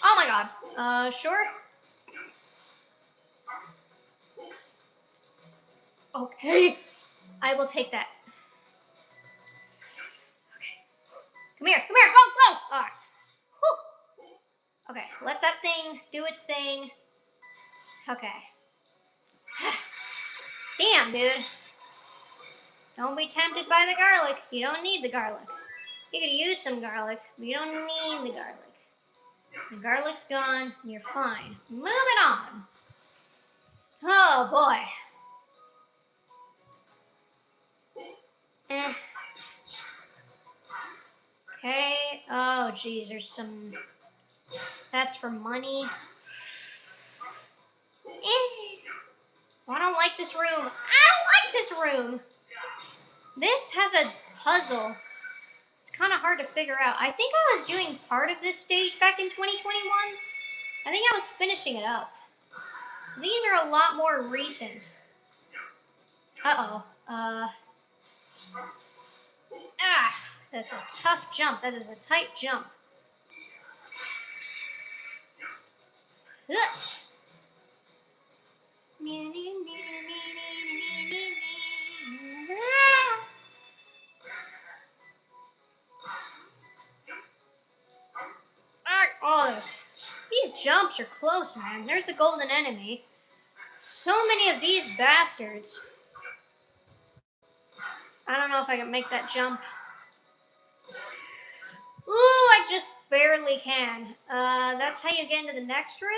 Speaker 1: Oh my god. Sure? Okay. I will take that. Okay. Come here. Come here. Go, go. All right. Whew. Okay. Let that thing do its thing. Okay. Damn, dude. Don't be tempted by the garlic. You don't need the garlic. You could use some garlic, but you don't need the garlic. The garlic's gone. You're fine. Moving on. Oh, boy. Okay. Oh, geez. There's some... That's for money. I don't like this room. I don't like this room. This has a puzzle. It's kind of hard to figure out. I think I was doing part of this stage back in 2021. I think I was finishing it up. So these are a lot more recent. Uh-oh. That's a tough jump. That is a tight jump. Ugh. Oh, these jumps are close, man. There's the golden enemy. So many of these bastards. I don't know if I can make that jump. Ooh, I just barely can. That's how you get into the next room?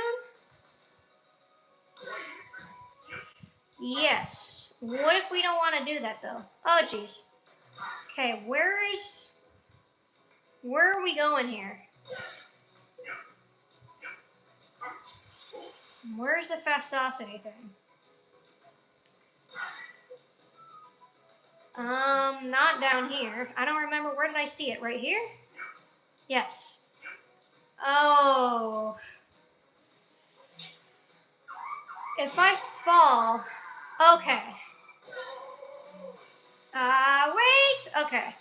Speaker 1: Yes. What if we don't want to do that, though? Oh, jeez. Okay, where are we going here? Where's the fastosity thing? Not down here. I don't remember. Where did I see it? Right here? Yes. Oh. If I fall... Okay. Wait! Okay.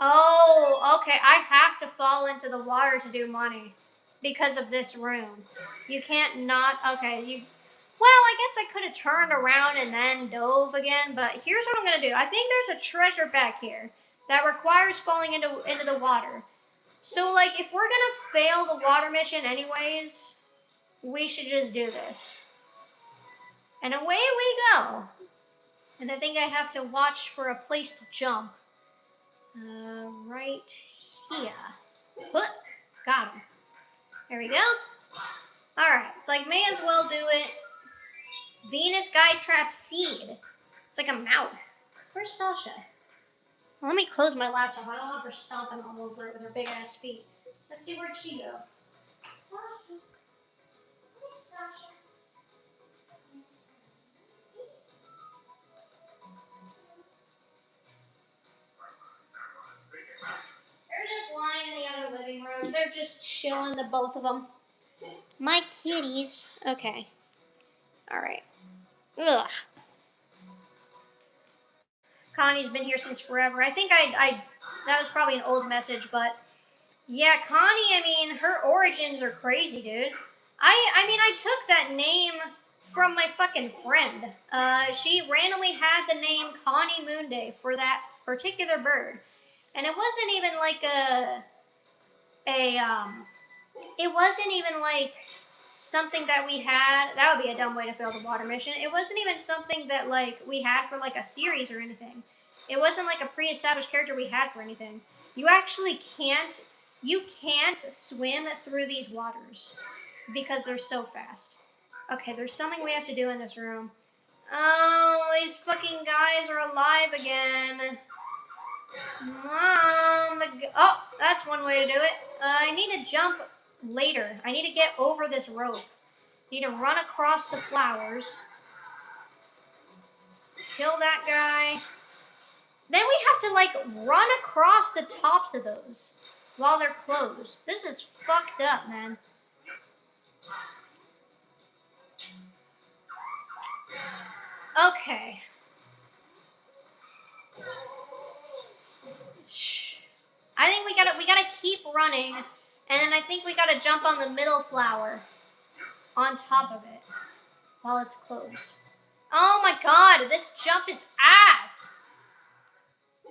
Speaker 1: Oh, okay. I have to fall into the water to do money. Because of this room. You can't not... Okay, you... Well, I guess I could have turned around and then dove again, but here's what I'm going to do. I think there's a treasure back here that requires falling into the water. So, like, if we're going to fail the water mission anyways, we should just do this. And away we go. And I think I have to watch for a place to jump. Right here. Got him. There we go. Alright, so I may as well do it. Venus Guide Trap Seed. It's like a mouth. Where's Sasha? Let me close my laptop. I don't want her stomping all over it with her big ass feet. Let's see where'd she go. Sasha. Where's Sasha? They're just lying in the other living room. They're just chilling, the both of them. My kitties. Okay. Alright. Ugh. Connie's been here since forever. I think that was probably an old message, but yeah, Connie, I mean, her origins are crazy, dude. I mean, I took that name from my fucking friend. She randomly had the name Connie Moonday for that particular bird. And it wasn't even like it wasn't even like something that we had. That would be a dumb way to fail the water mission. It wasn't even something that like we had for like a series or anything. It wasn't like a pre-established character we had for anything. You actually can't swim through these waters because they're so fast. Okay, there's something we have to do in this room. Oh, these fucking guys are alive again. Mom, oh, that's one way to do it. I need to jump later. I need to get over this rope. I need to run across the flowers. kill that guy. Then we have to, like, run across the tops of those while they're closed. This is fucked up, man. Okay. I think we gotta keep running, and then I think we gotta jump on the middle flower on top of it while it's closed. Oh my god, this jump is ass!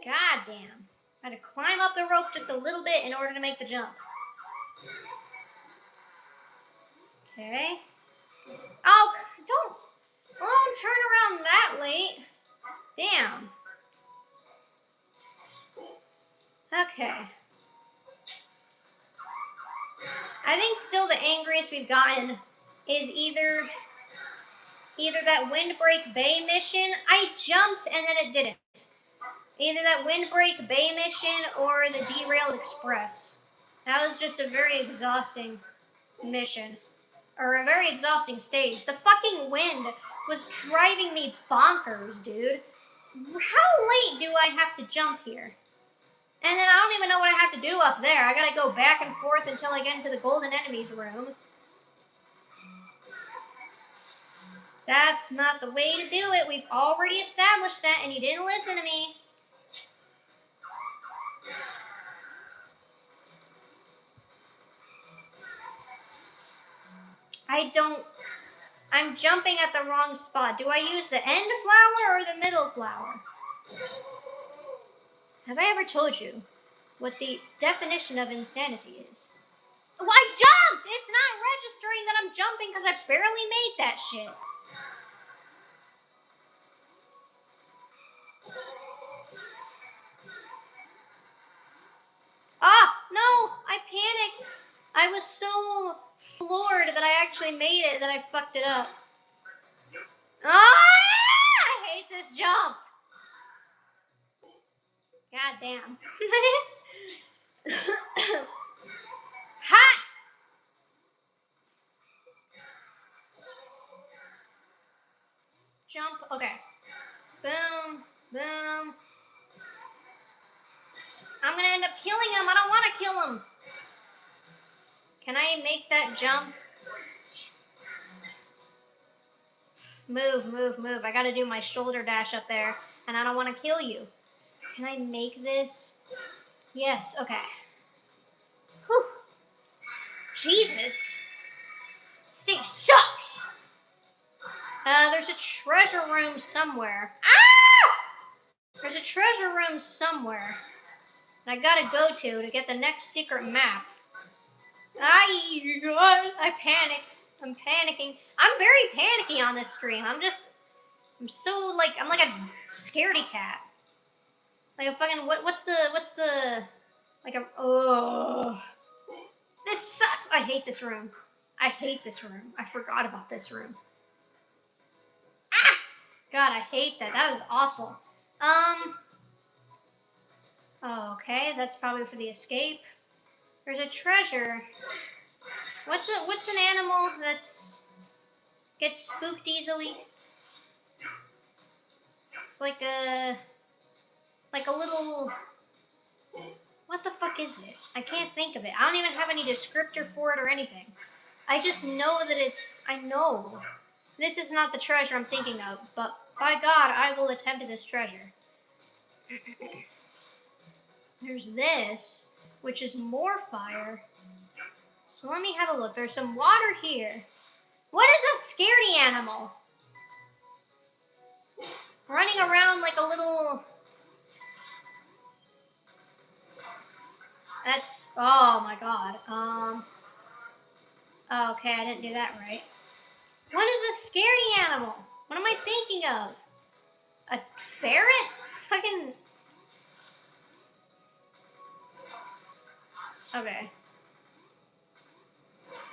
Speaker 1: God damn. I had to climb up the rope just a little bit in order to make the jump. Okay. Oh, don't turn around that late. Damn. Okay. I think still the angriest we've gotten is either that Windbreak Bay mission. I jumped and then it didn't. Either that Windbreak Bay mission or the Derailed Express. That was just a very exhausting mission. Or a very exhausting stage. The fucking wind was driving me bonkers, dude. How late do I have to jump here? And then I don't even know what I have to do up there. I gotta go back and forth until I get into the Golden Enemies room. That's not the way to do it. We've already established that, and you didn't listen to me. I'm jumping at the wrong spot. Do I use the end flower or the middle flower? Have I ever told you what the definition of insanity is? Oh, I jumped! It's not registering that I'm jumping because I barely made that shit. Ah, no, I panicked. I was so floored that I actually made it that I fucked it up. Ah, I hate this jump. God damn. Ha! Jump. Okay. Boom. Boom. I'm gonna end up killing him. I don't want to kill him. Can I make that jump? Move, move, move. I gotta do my shoulder dash up there, and I don't want to kill you. Can I make this? Yes, okay. Whew. Jesus. This stage sucks. There's a treasure room somewhere. Ah! There's a treasure room somewhere that I gotta go to get the next secret map. I panicked. I'm panicking. I'm very panicky on this stream. I'm so like, I'm like a scaredy cat. Like a fucking, what's the, like a, oh. This sucks. I hate this room. I hate this room. I forgot about this room. Ah! God, I hate that. That was awful. Oh, okay, that's probably for the escape. There's a treasure. What's an animal gets spooked easily? It's like a little, what the fuck is it? I can't think of it. I don't even have any descriptor for it or anything. I just know that I know. This is not the treasure I'm thinking of, but by God, I will attempt this treasure. There's this, which is more fire. So let me have a look. There's some water here. What is a scaredy animal? Running around like a little... That's... Oh my god. Oh, okay, I didn't do that right. What is a scaredy animal? What am I thinking of? A ferret? Fucking... Okay.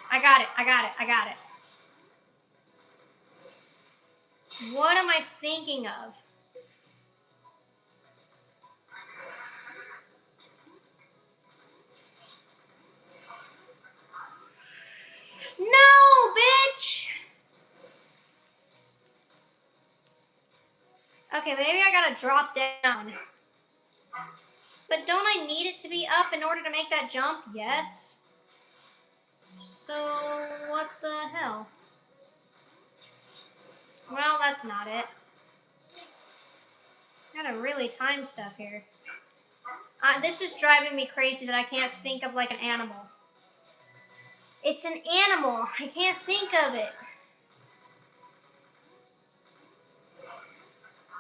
Speaker 1: I got it. What am I thinking of? No, bitch! Okay, maybe I gotta drop down. But don't I need it to be up in order to make that jump? Yes. So, what the hell? Well, that's not it. Gotta really time stuff here. This is driving me crazy that I can't think of like an animal. It's an animal. I can't think of it.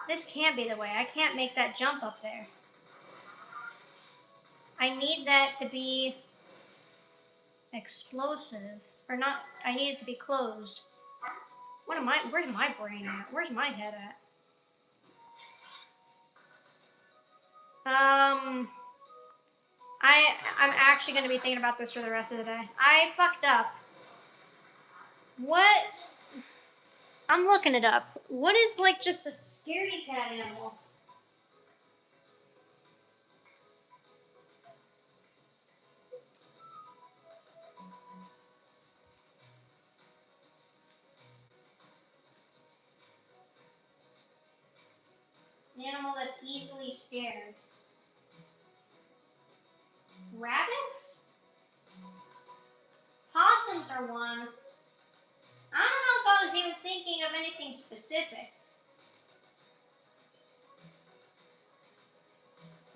Speaker 1: This can't be the way. I can't make that jump up there. I need that to be explosive. Or not, I need it to be closed. Where's my brain at? Where's my head at? I'm actually going to be thinking about this for the rest of the day. I fucked up. What? I'm looking it up. What is like just a scaredy cat animal? An animal that's easily scared. Rabbits? Possums are one. I don't know if I was even thinking of anything specific.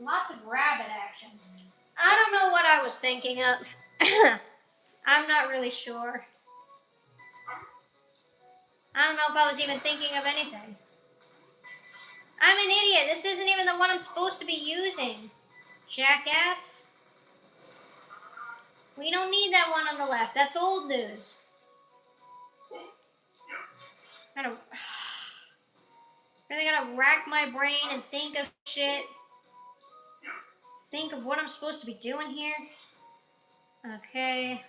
Speaker 1: Lots of rabbit action. I don't know what I was thinking of. I'm not really sure. I don't know if I was even thinking of anything. I'm an idiot. This isn't even the one I'm supposed to be using. Jackass. We don't need that one on the left. That's old news. Really gotta rack my brain and think of shit. Think of what I'm supposed to be doing here. Okay.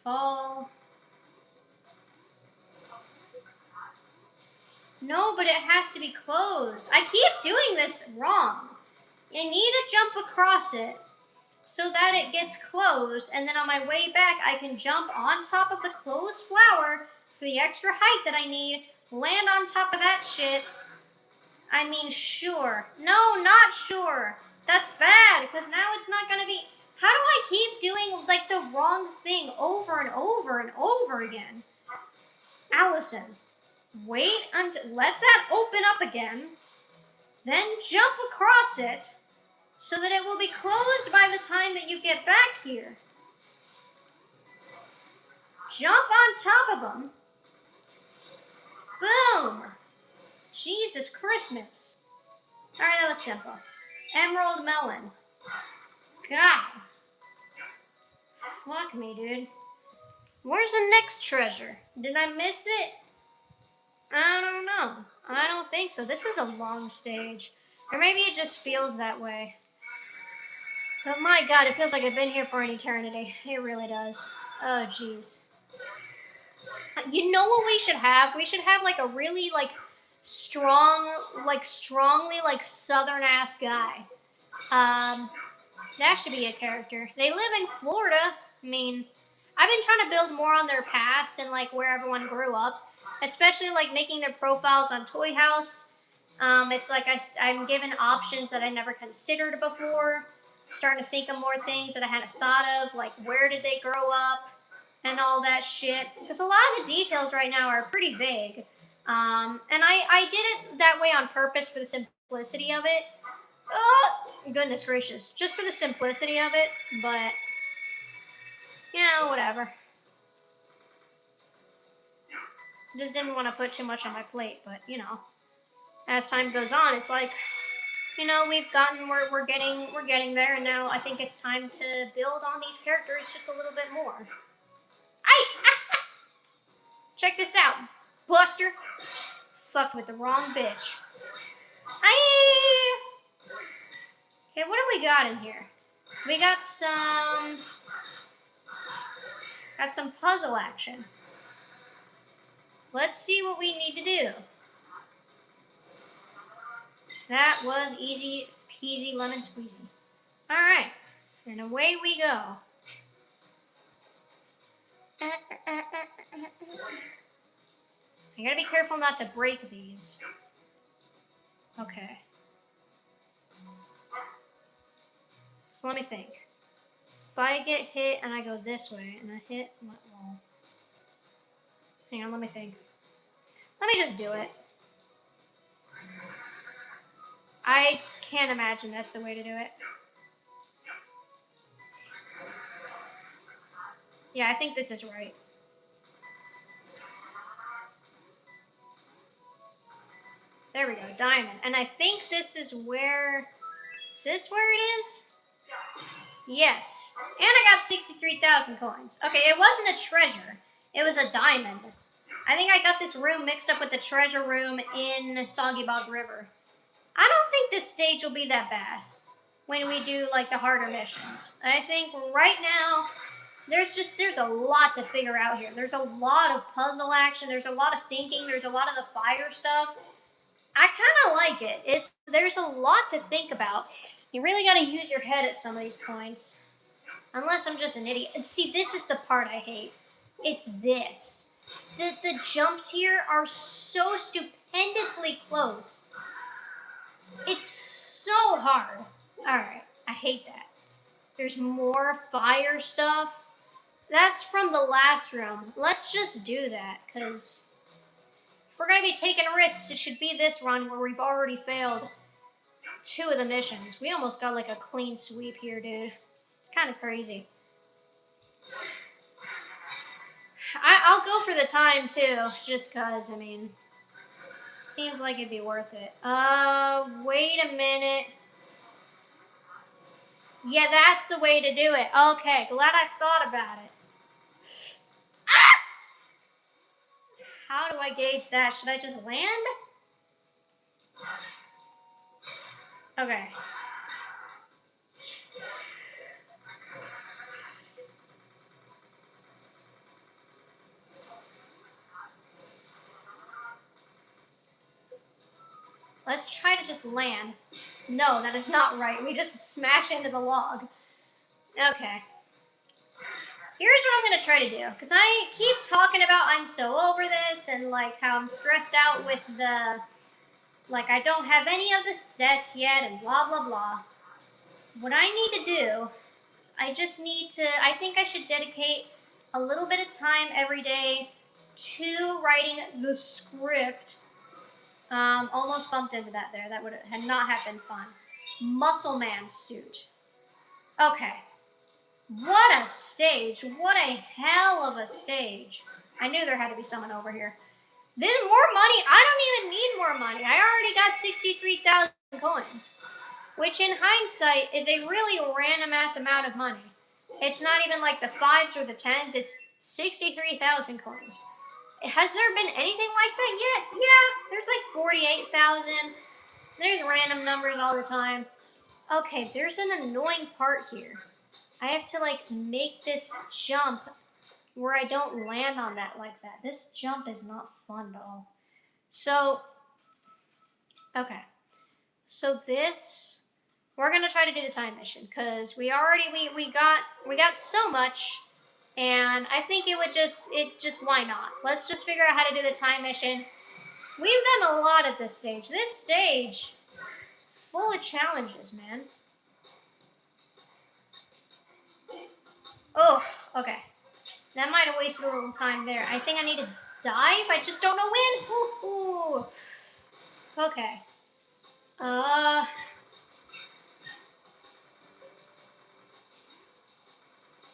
Speaker 1: Fall. No, but it has to be closed. I keep doing this wrong. I need to jump across it so that it gets closed, and then on my way back, I can jump on top of the closed flower for the extra height that I need, land on top of that shit. I mean, sure. No, not sure. That's bad, because now it's not going to be... How do I keep doing, like, the wrong thing over and over and over again? Allison, wait until... Let that open up again. Then jump across it so that it will be closed by the time that you get back here. Jump on top of them. Boom. Jesus Christmas. Alright, that was simple. Emerald melon. God. Fuck me, dude. Where's the next treasure? Did I miss it? I don't know. I don't think so. This is a long stage. Or maybe it just feels that way. But my God, it feels like I've been here for an eternity. It really does. Oh, jeez. You know what we should have? We should have, like, a really, like, strongly, like, southern-ass guy. That should be a character. They live in Florida. I mean, I've been trying to build more on their past and, like, where everyone grew up. Especially, like, making their profiles on Toy House. It's like I'm given options that I never considered before. Starting to think of more things that I hadn't thought of, like where did they grow up and all that shit. Because a lot of the details right now are pretty vague. And I did it that way on purpose for the simplicity of it. Oh, goodness gracious. Just for the simplicity of it, but, you know, whatever. Just didn't want to put too much on my plate, but, you know, as time goes on, it's like, you know, we're getting there, and now I think it's time to build on these characters just a little bit more. Check this out, Buster. Fuck with the wrong bitch. Okay, what do we got in here? We got some puzzle action. Let's see what we need to do. That was easy peasy lemon squeezy. Alright, and away we go. I gotta be careful not to break these. Okay. So let me think. If I get hit and I go this way and I hit my wall. Hang on, let me think. Let me just do it. I can't imagine that's the way to do it. Yeah, I think this is right. There we go, diamond. And I think this is where... Is this where it is? Yes. And I got 63,000 coins. Okay, it wasn't a treasure. It was a diamond. I think I got this room mixed up with the treasure room in Soggy Bog River. I don't think this stage will be that bad when we do like the harder missions. I think right now there's a lot to figure out here. There's a lot of puzzle action, there's a lot of thinking, there's a lot of the fire stuff. I kind of like it. There's a lot to think about. You really got to use your head at some of these points. Unless I'm just an idiot. And see, this is the part I hate. It's this. The jumps here are so stupendously close. It's so hard. Alright, I hate that. There's more fire stuff. That's from the last room. Let's just do that, because if we're going to be taking risks, it should be this run where we've already failed 2 of the missions. We almost got like a clean sweep here, dude. It's kind of crazy. I'll go for the time too, just cause, I mean, seems like it'd be worth it. Wait a minute. Yeah, that's the way to do it. Okay, glad I thought about it. Ah! How do I gauge that? Should I just land? Okay. Let's try to just land. No, that is not right. We just smash into the log. Okay. Here's what I'm going to try to do. Because I keep talking about I'm so over this and like how I'm stressed out with the... Like I don't have any of the sets yet and blah blah blah. What I need to do is I just need to... I think I should dedicate a little bit of time every day to writing the script. Almost bumped into that there. That would have not have been fun. Muscle Man suit. Okay. What a stage. What a hell of a stage. I knew there had to be someone over here. Then more money? I don't even need more money. I already got 63,000 coins. Which in hindsight is a really random ass amount of money. It's not even like the 5s or the 10s. It's 63,000 coins. Has there been anything like that yet? Yeah, there's like 48,000. There's random numbers all the time. Okay, there's an annoying part here. I have to like make this jump where I don't land on that like that. This jump is not fun at all. So, okay. So this, we're gonna try to do the time mission because we got so much. And I think why not? Let's just figure out how to do the time mission. We've done a lot at this stage. This stage, full of challenges, man. Oh, okay. That might have wasted a little time there. I think I need to dive. I just don't know when. Ooh. Okay. Let's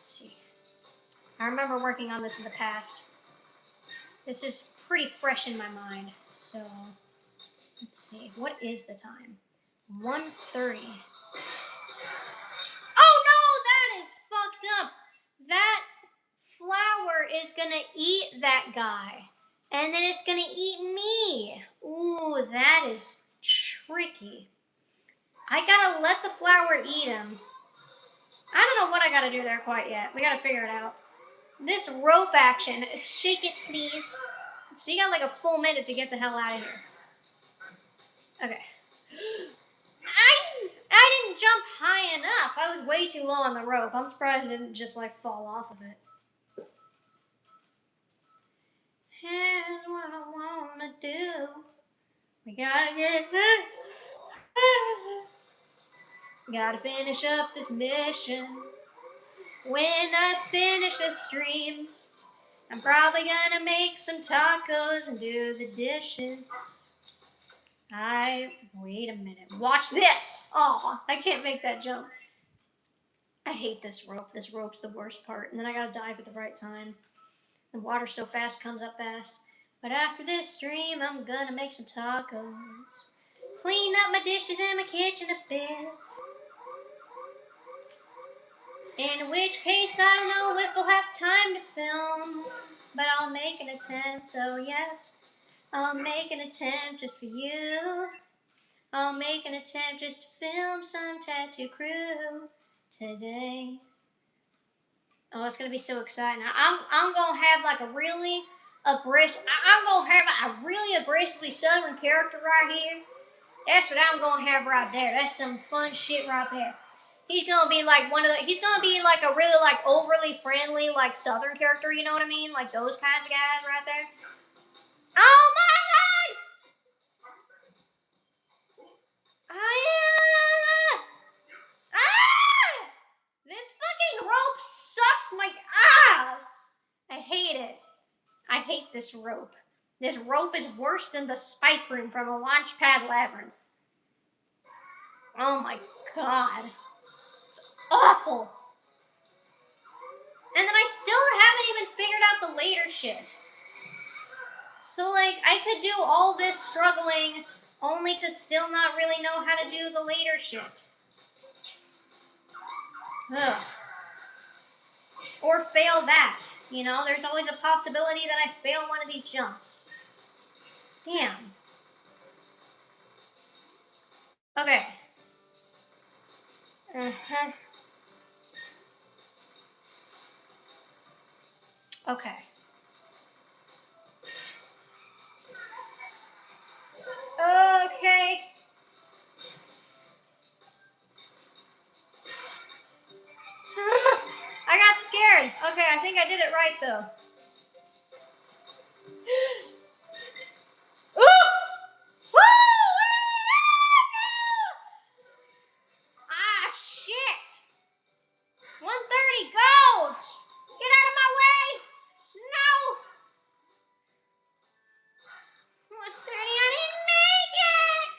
Speaker 1: see. I remember working on this in the past. This is pretty fresh in my mind. So, let's see. What is the time? 1:30. Oh no, that is fucked up. That flower is gonna eat that guy. And then it's gonna eat me. Ooh, that is tricky. I gotta let the flower eat him. I don't know what I gotta do there quite yet. We gotta figure it out. This rope action, shake it please. So you got like a full minute to get the hell out of here. Okay. I didn't jump high enough. I was way too low on the rope. I'm surprised I didn't just like fall off of it. Here's what I wanna do. We gotta get Gotta finish up this mission. When I finish this stream, I'm probably gonna make some tacos and do the dishes. Wait a minute. Watch this! Aw, I can't make that jump. I hate this rope. This rope's the worst part. And then I gotta dive at the right time. The water so fast comes up fast. But after this stream, I'm gonna make some tacos. Clean up my dishes in my kitchen a bit. In which case, I don't know if we'll have time to film. But I'll make an attempt, oh yes. I'll make an attempt just for you. I'll make an attempt just to film some Tattoo Crew today. Oh, it's gonna be so exciting. I'm gonna have like a really aggressive. I'm gonna have a really aggressively Southern character right here. That's what I'm gonna have right there. That's some fun shit right there. He's gonna be like he's gonna be like a really like overly friendly like Southern character. You know what I mean? Like those kinds of guys right there. Oh my god! This fucking rope sucks my ass! I hate it. I hate this rope. This rope is worse than the spike room from a Launchpad Labyrinth. Oh my god. It's awful. And then I still haven't even figured out the later shit. So, like, I could do all this struggling only to still not really know how to do the later shit. Ugh. Or fail that. You know, there's always a possibility that I fail one of these jumps. Damn. Okay. Okay. Okay. I got scared. Okay, I think I did it right though. Ah, shit. 130, go! Get out of my way! No! 130, I didn't make it!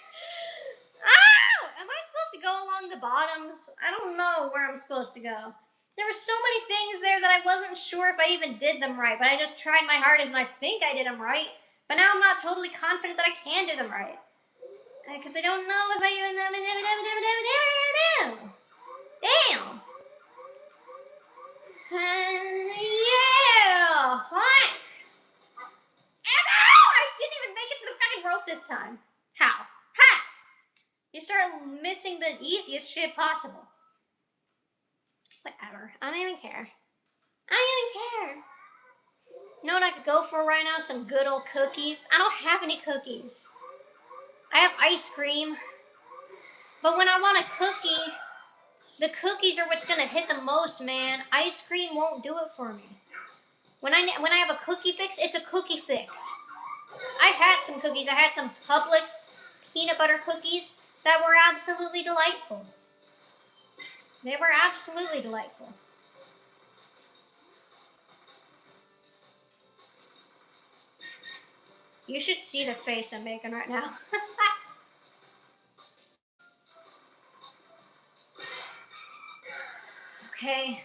Speaker 1: Oh! Am I supposed to go along the bottoms? I don't know where I'm supposed to go. There were so many things there that I wasn't sure if I even did them right, but I just tried my hardest and I think I did them right. But now I'm not totally confident that I can do them right. Because I don't know if I even... Damn! Yeah! Fuck! I didn't even make it to the fucking rope this time. How? Ha! You start missing the easiest shit possible. Whatever. I don't even care. I don't even care. You know what I could go for right now? Some good old cookies. I don't have any cookies. I have ice cream. But when I want a cookie, the cookies are what's gonna hit the most, man. Ice cream won't do it for me. When I have a cookie fix, it's a cookie fix. I had some cookies. I had some Publix peanut butter cookies that were absolutely delightful. They were absolutely delightful. You should see the face I'm making right now. Okay.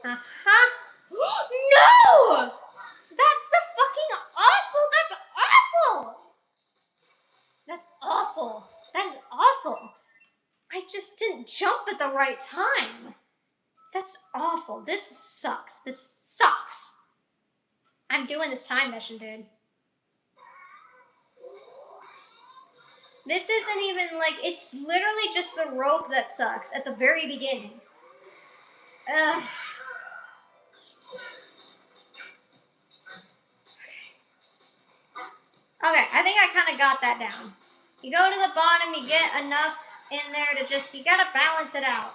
Speaker 1: Uh-huh. No! That's the fucking awful! That's awful! That's awful. That is awful. I just didn't jump at the right time. That's awful. This sucks. This sucks. I'm doing this time mission, dude. This isn't even like, it's literally just the rope that sucks at the very beginning. Ugh. Okay, I think I kind of got that down. You go to the bottom, you get enough in there to just, you gotta balance it out.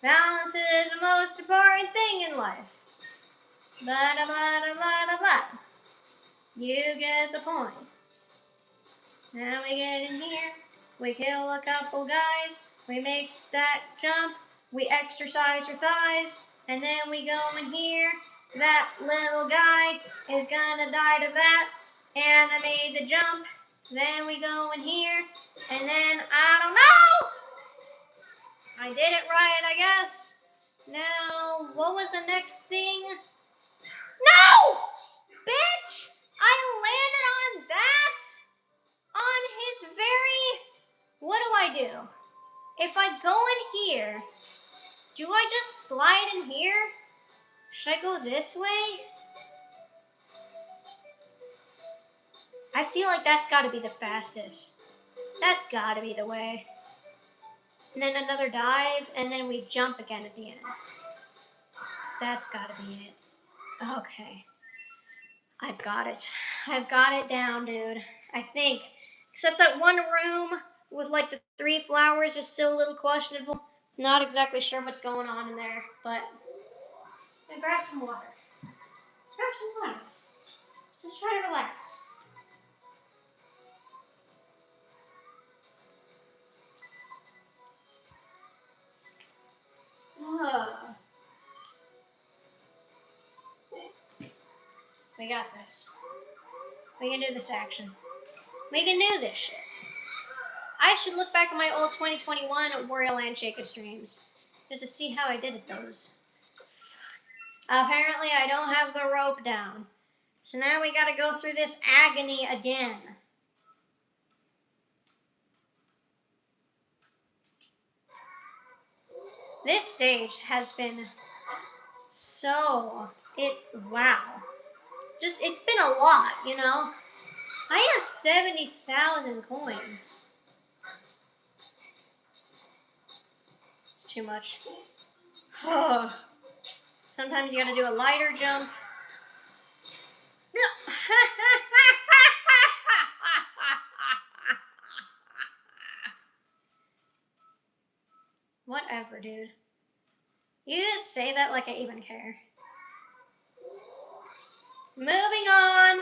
Speaker 1: Balance is the most important thing in life. Blah, blah, blah, blah, blah, blah. You get the point. Now we get in here, we kill a couple guys, We make that jump. We exercise our thighs. And then we go in here. That little guy is gonna die to that. And I made the jump. Then we go in here. And then I don't know. I did it right, I guess. Now, what was the next thing? No! Bitch! I landed on that? On his very... What do I do? If I go in here, do I just slide in here? Should I go this way? I feel like that's gotta be the fastest. That's gotta be the way. And then another dive, and then we jump again at the end. That's gotta be it. Okay. I've got it. I've got it down, dude. I think. Except that one room with like the 3 flowers is still a little questionable. Not exactly sure what's going on in there, but I'm gonna grab some water. Let's grab some water. Just try to relax. We got this. We can do this action. We can do this shit. I should look back at my old 2021 Wario Land Shaker streams just to see how I did at those. Apparently, I don't have the rope down. So now we gotta go through this agony again. This stage has been so... wow. Just, it's been a lot, you know? I have 70,000 coins. It's too much. Sometimes you gotta do a lighter jump. Whatever, dude. You just say that like I even care. Moving on.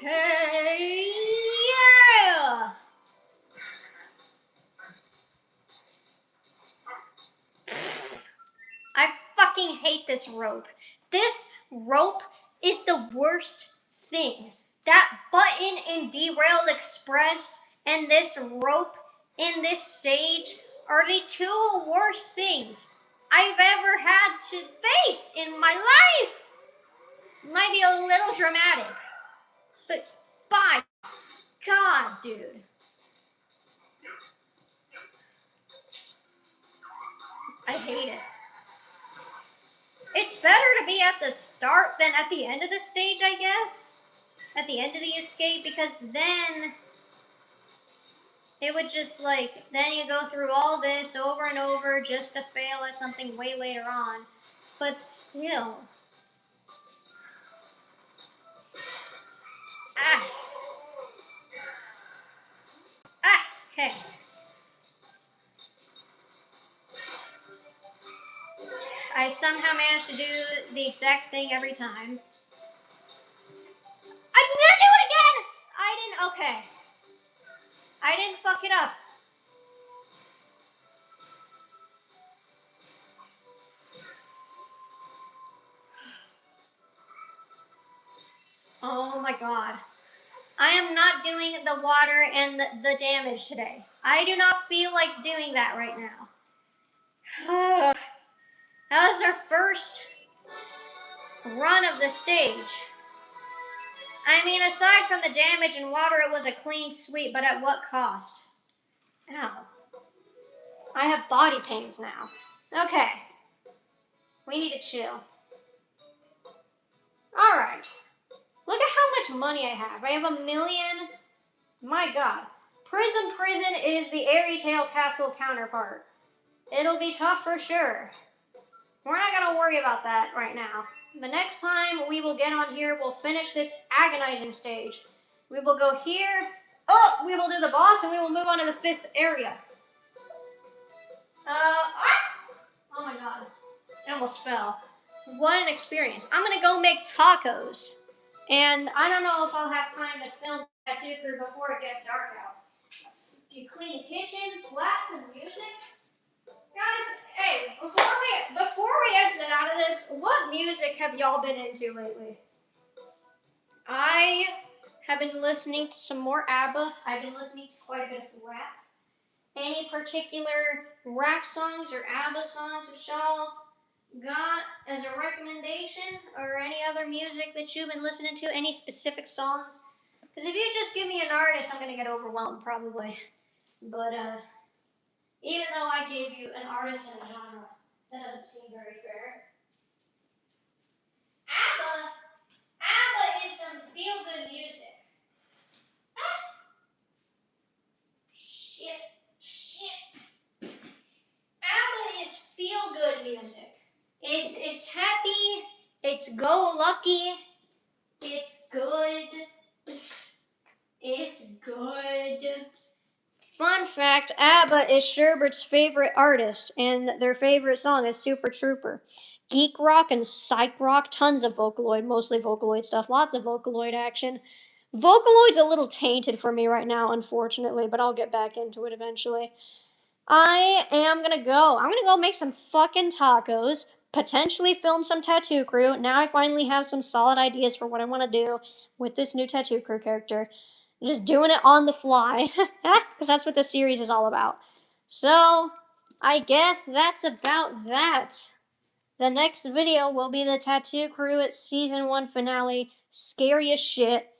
Speaker 1: Hey, yeah! I fucking hate this rope. This rope is the worst thing. That button in Derailed Express and this rope in this stage are the 2 worst things I've ever had to face in my life. Might be a little dramatic, but by God, dude. I hate it. It's better to be at the start than at the end of the stage, I guess. At the end of the escape, because then it would just like, then you go through all this over and over just to fail at something way later on. But still. Okay. I somehow managed to do the exact thing every time. I'm gonna do it again! Okay. I didn't fuck it up. Oh my God. I am not doing the water and the damage today. I do not feel like doing that right now. That was our first run of the stage. I mean, aside from the damage and water, it was a clean sweep, but at what cost? Ow. I have body pains now. Okay. We need to chill. Alright. Look at how much money I have. I have 1 million. My God. Prison is the Airy Tail Castle counterpart. It'll be tough for sure. We're not going to worry about that right now. The next time we will get on here, we'll finish this agonizing stage. We will go here. Oh, we will do the boss, and we will move on to the 5th area. Oh my God. I almost fell. What an experience. I'm going to go make tacos. And I don't know if I'll have time to film tattoo crew before it gets dark out. You clean the kitchen, blast some music. Guys, hey, before we exit out of this, what music have y'all been into lately? I have been listening to some more ABBA. I've been listening to quite a bit of rap. Any particular rap songs or ABBA songs that y'all got as a recommendation, or any other music that you've been listening to? Any specific songs? Because if you just give me an artist, I'm gonna get overwhelmed probably. But even though I gave you an artist and a genre, that doesn't seem very fair. ABBA is some feel-good music. Shit. ABBA is feel-good music. It's happy. It's go-lucky. It's good. It's good. Fun fact, ABBA is Sherbert's favorite artist, and their favorite song is Super Trooper. Geek rock and psych rock, tons of Vocaloid, mostly Vocaloid stuff, lots of Vocaloid action. Vocaloid's a little tainted for me right now, unfortunately, but I'll get back into it eventually. I'm gonna go make some fucking tacos, potentially film some Tattoo Crew. Now I finally have some solid ideas for what I want to do with this new Tattoo Crew character. Just doing it on the fly, because that's what this series is all about. So, I guess that's about that. The next video will be the Tattoo Crew at Season 1 finale. Scary as shit.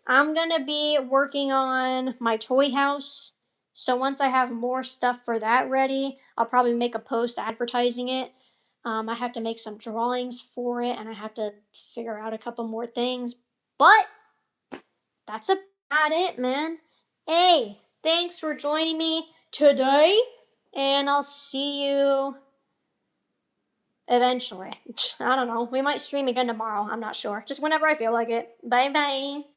Speaker 1: I'm gonna be working on my toy house. So once I have more stuff for that ready, I'll probably make a post advertising it. I have to make some drawings for it, and I have to figure out a couple more things. But that's about it, man. Hey, thanks for joining me today, and I'll see you eventually. I don't know. We might stream again tomorrow. I'm not sure. Just whenever I feel like it. Bye bye.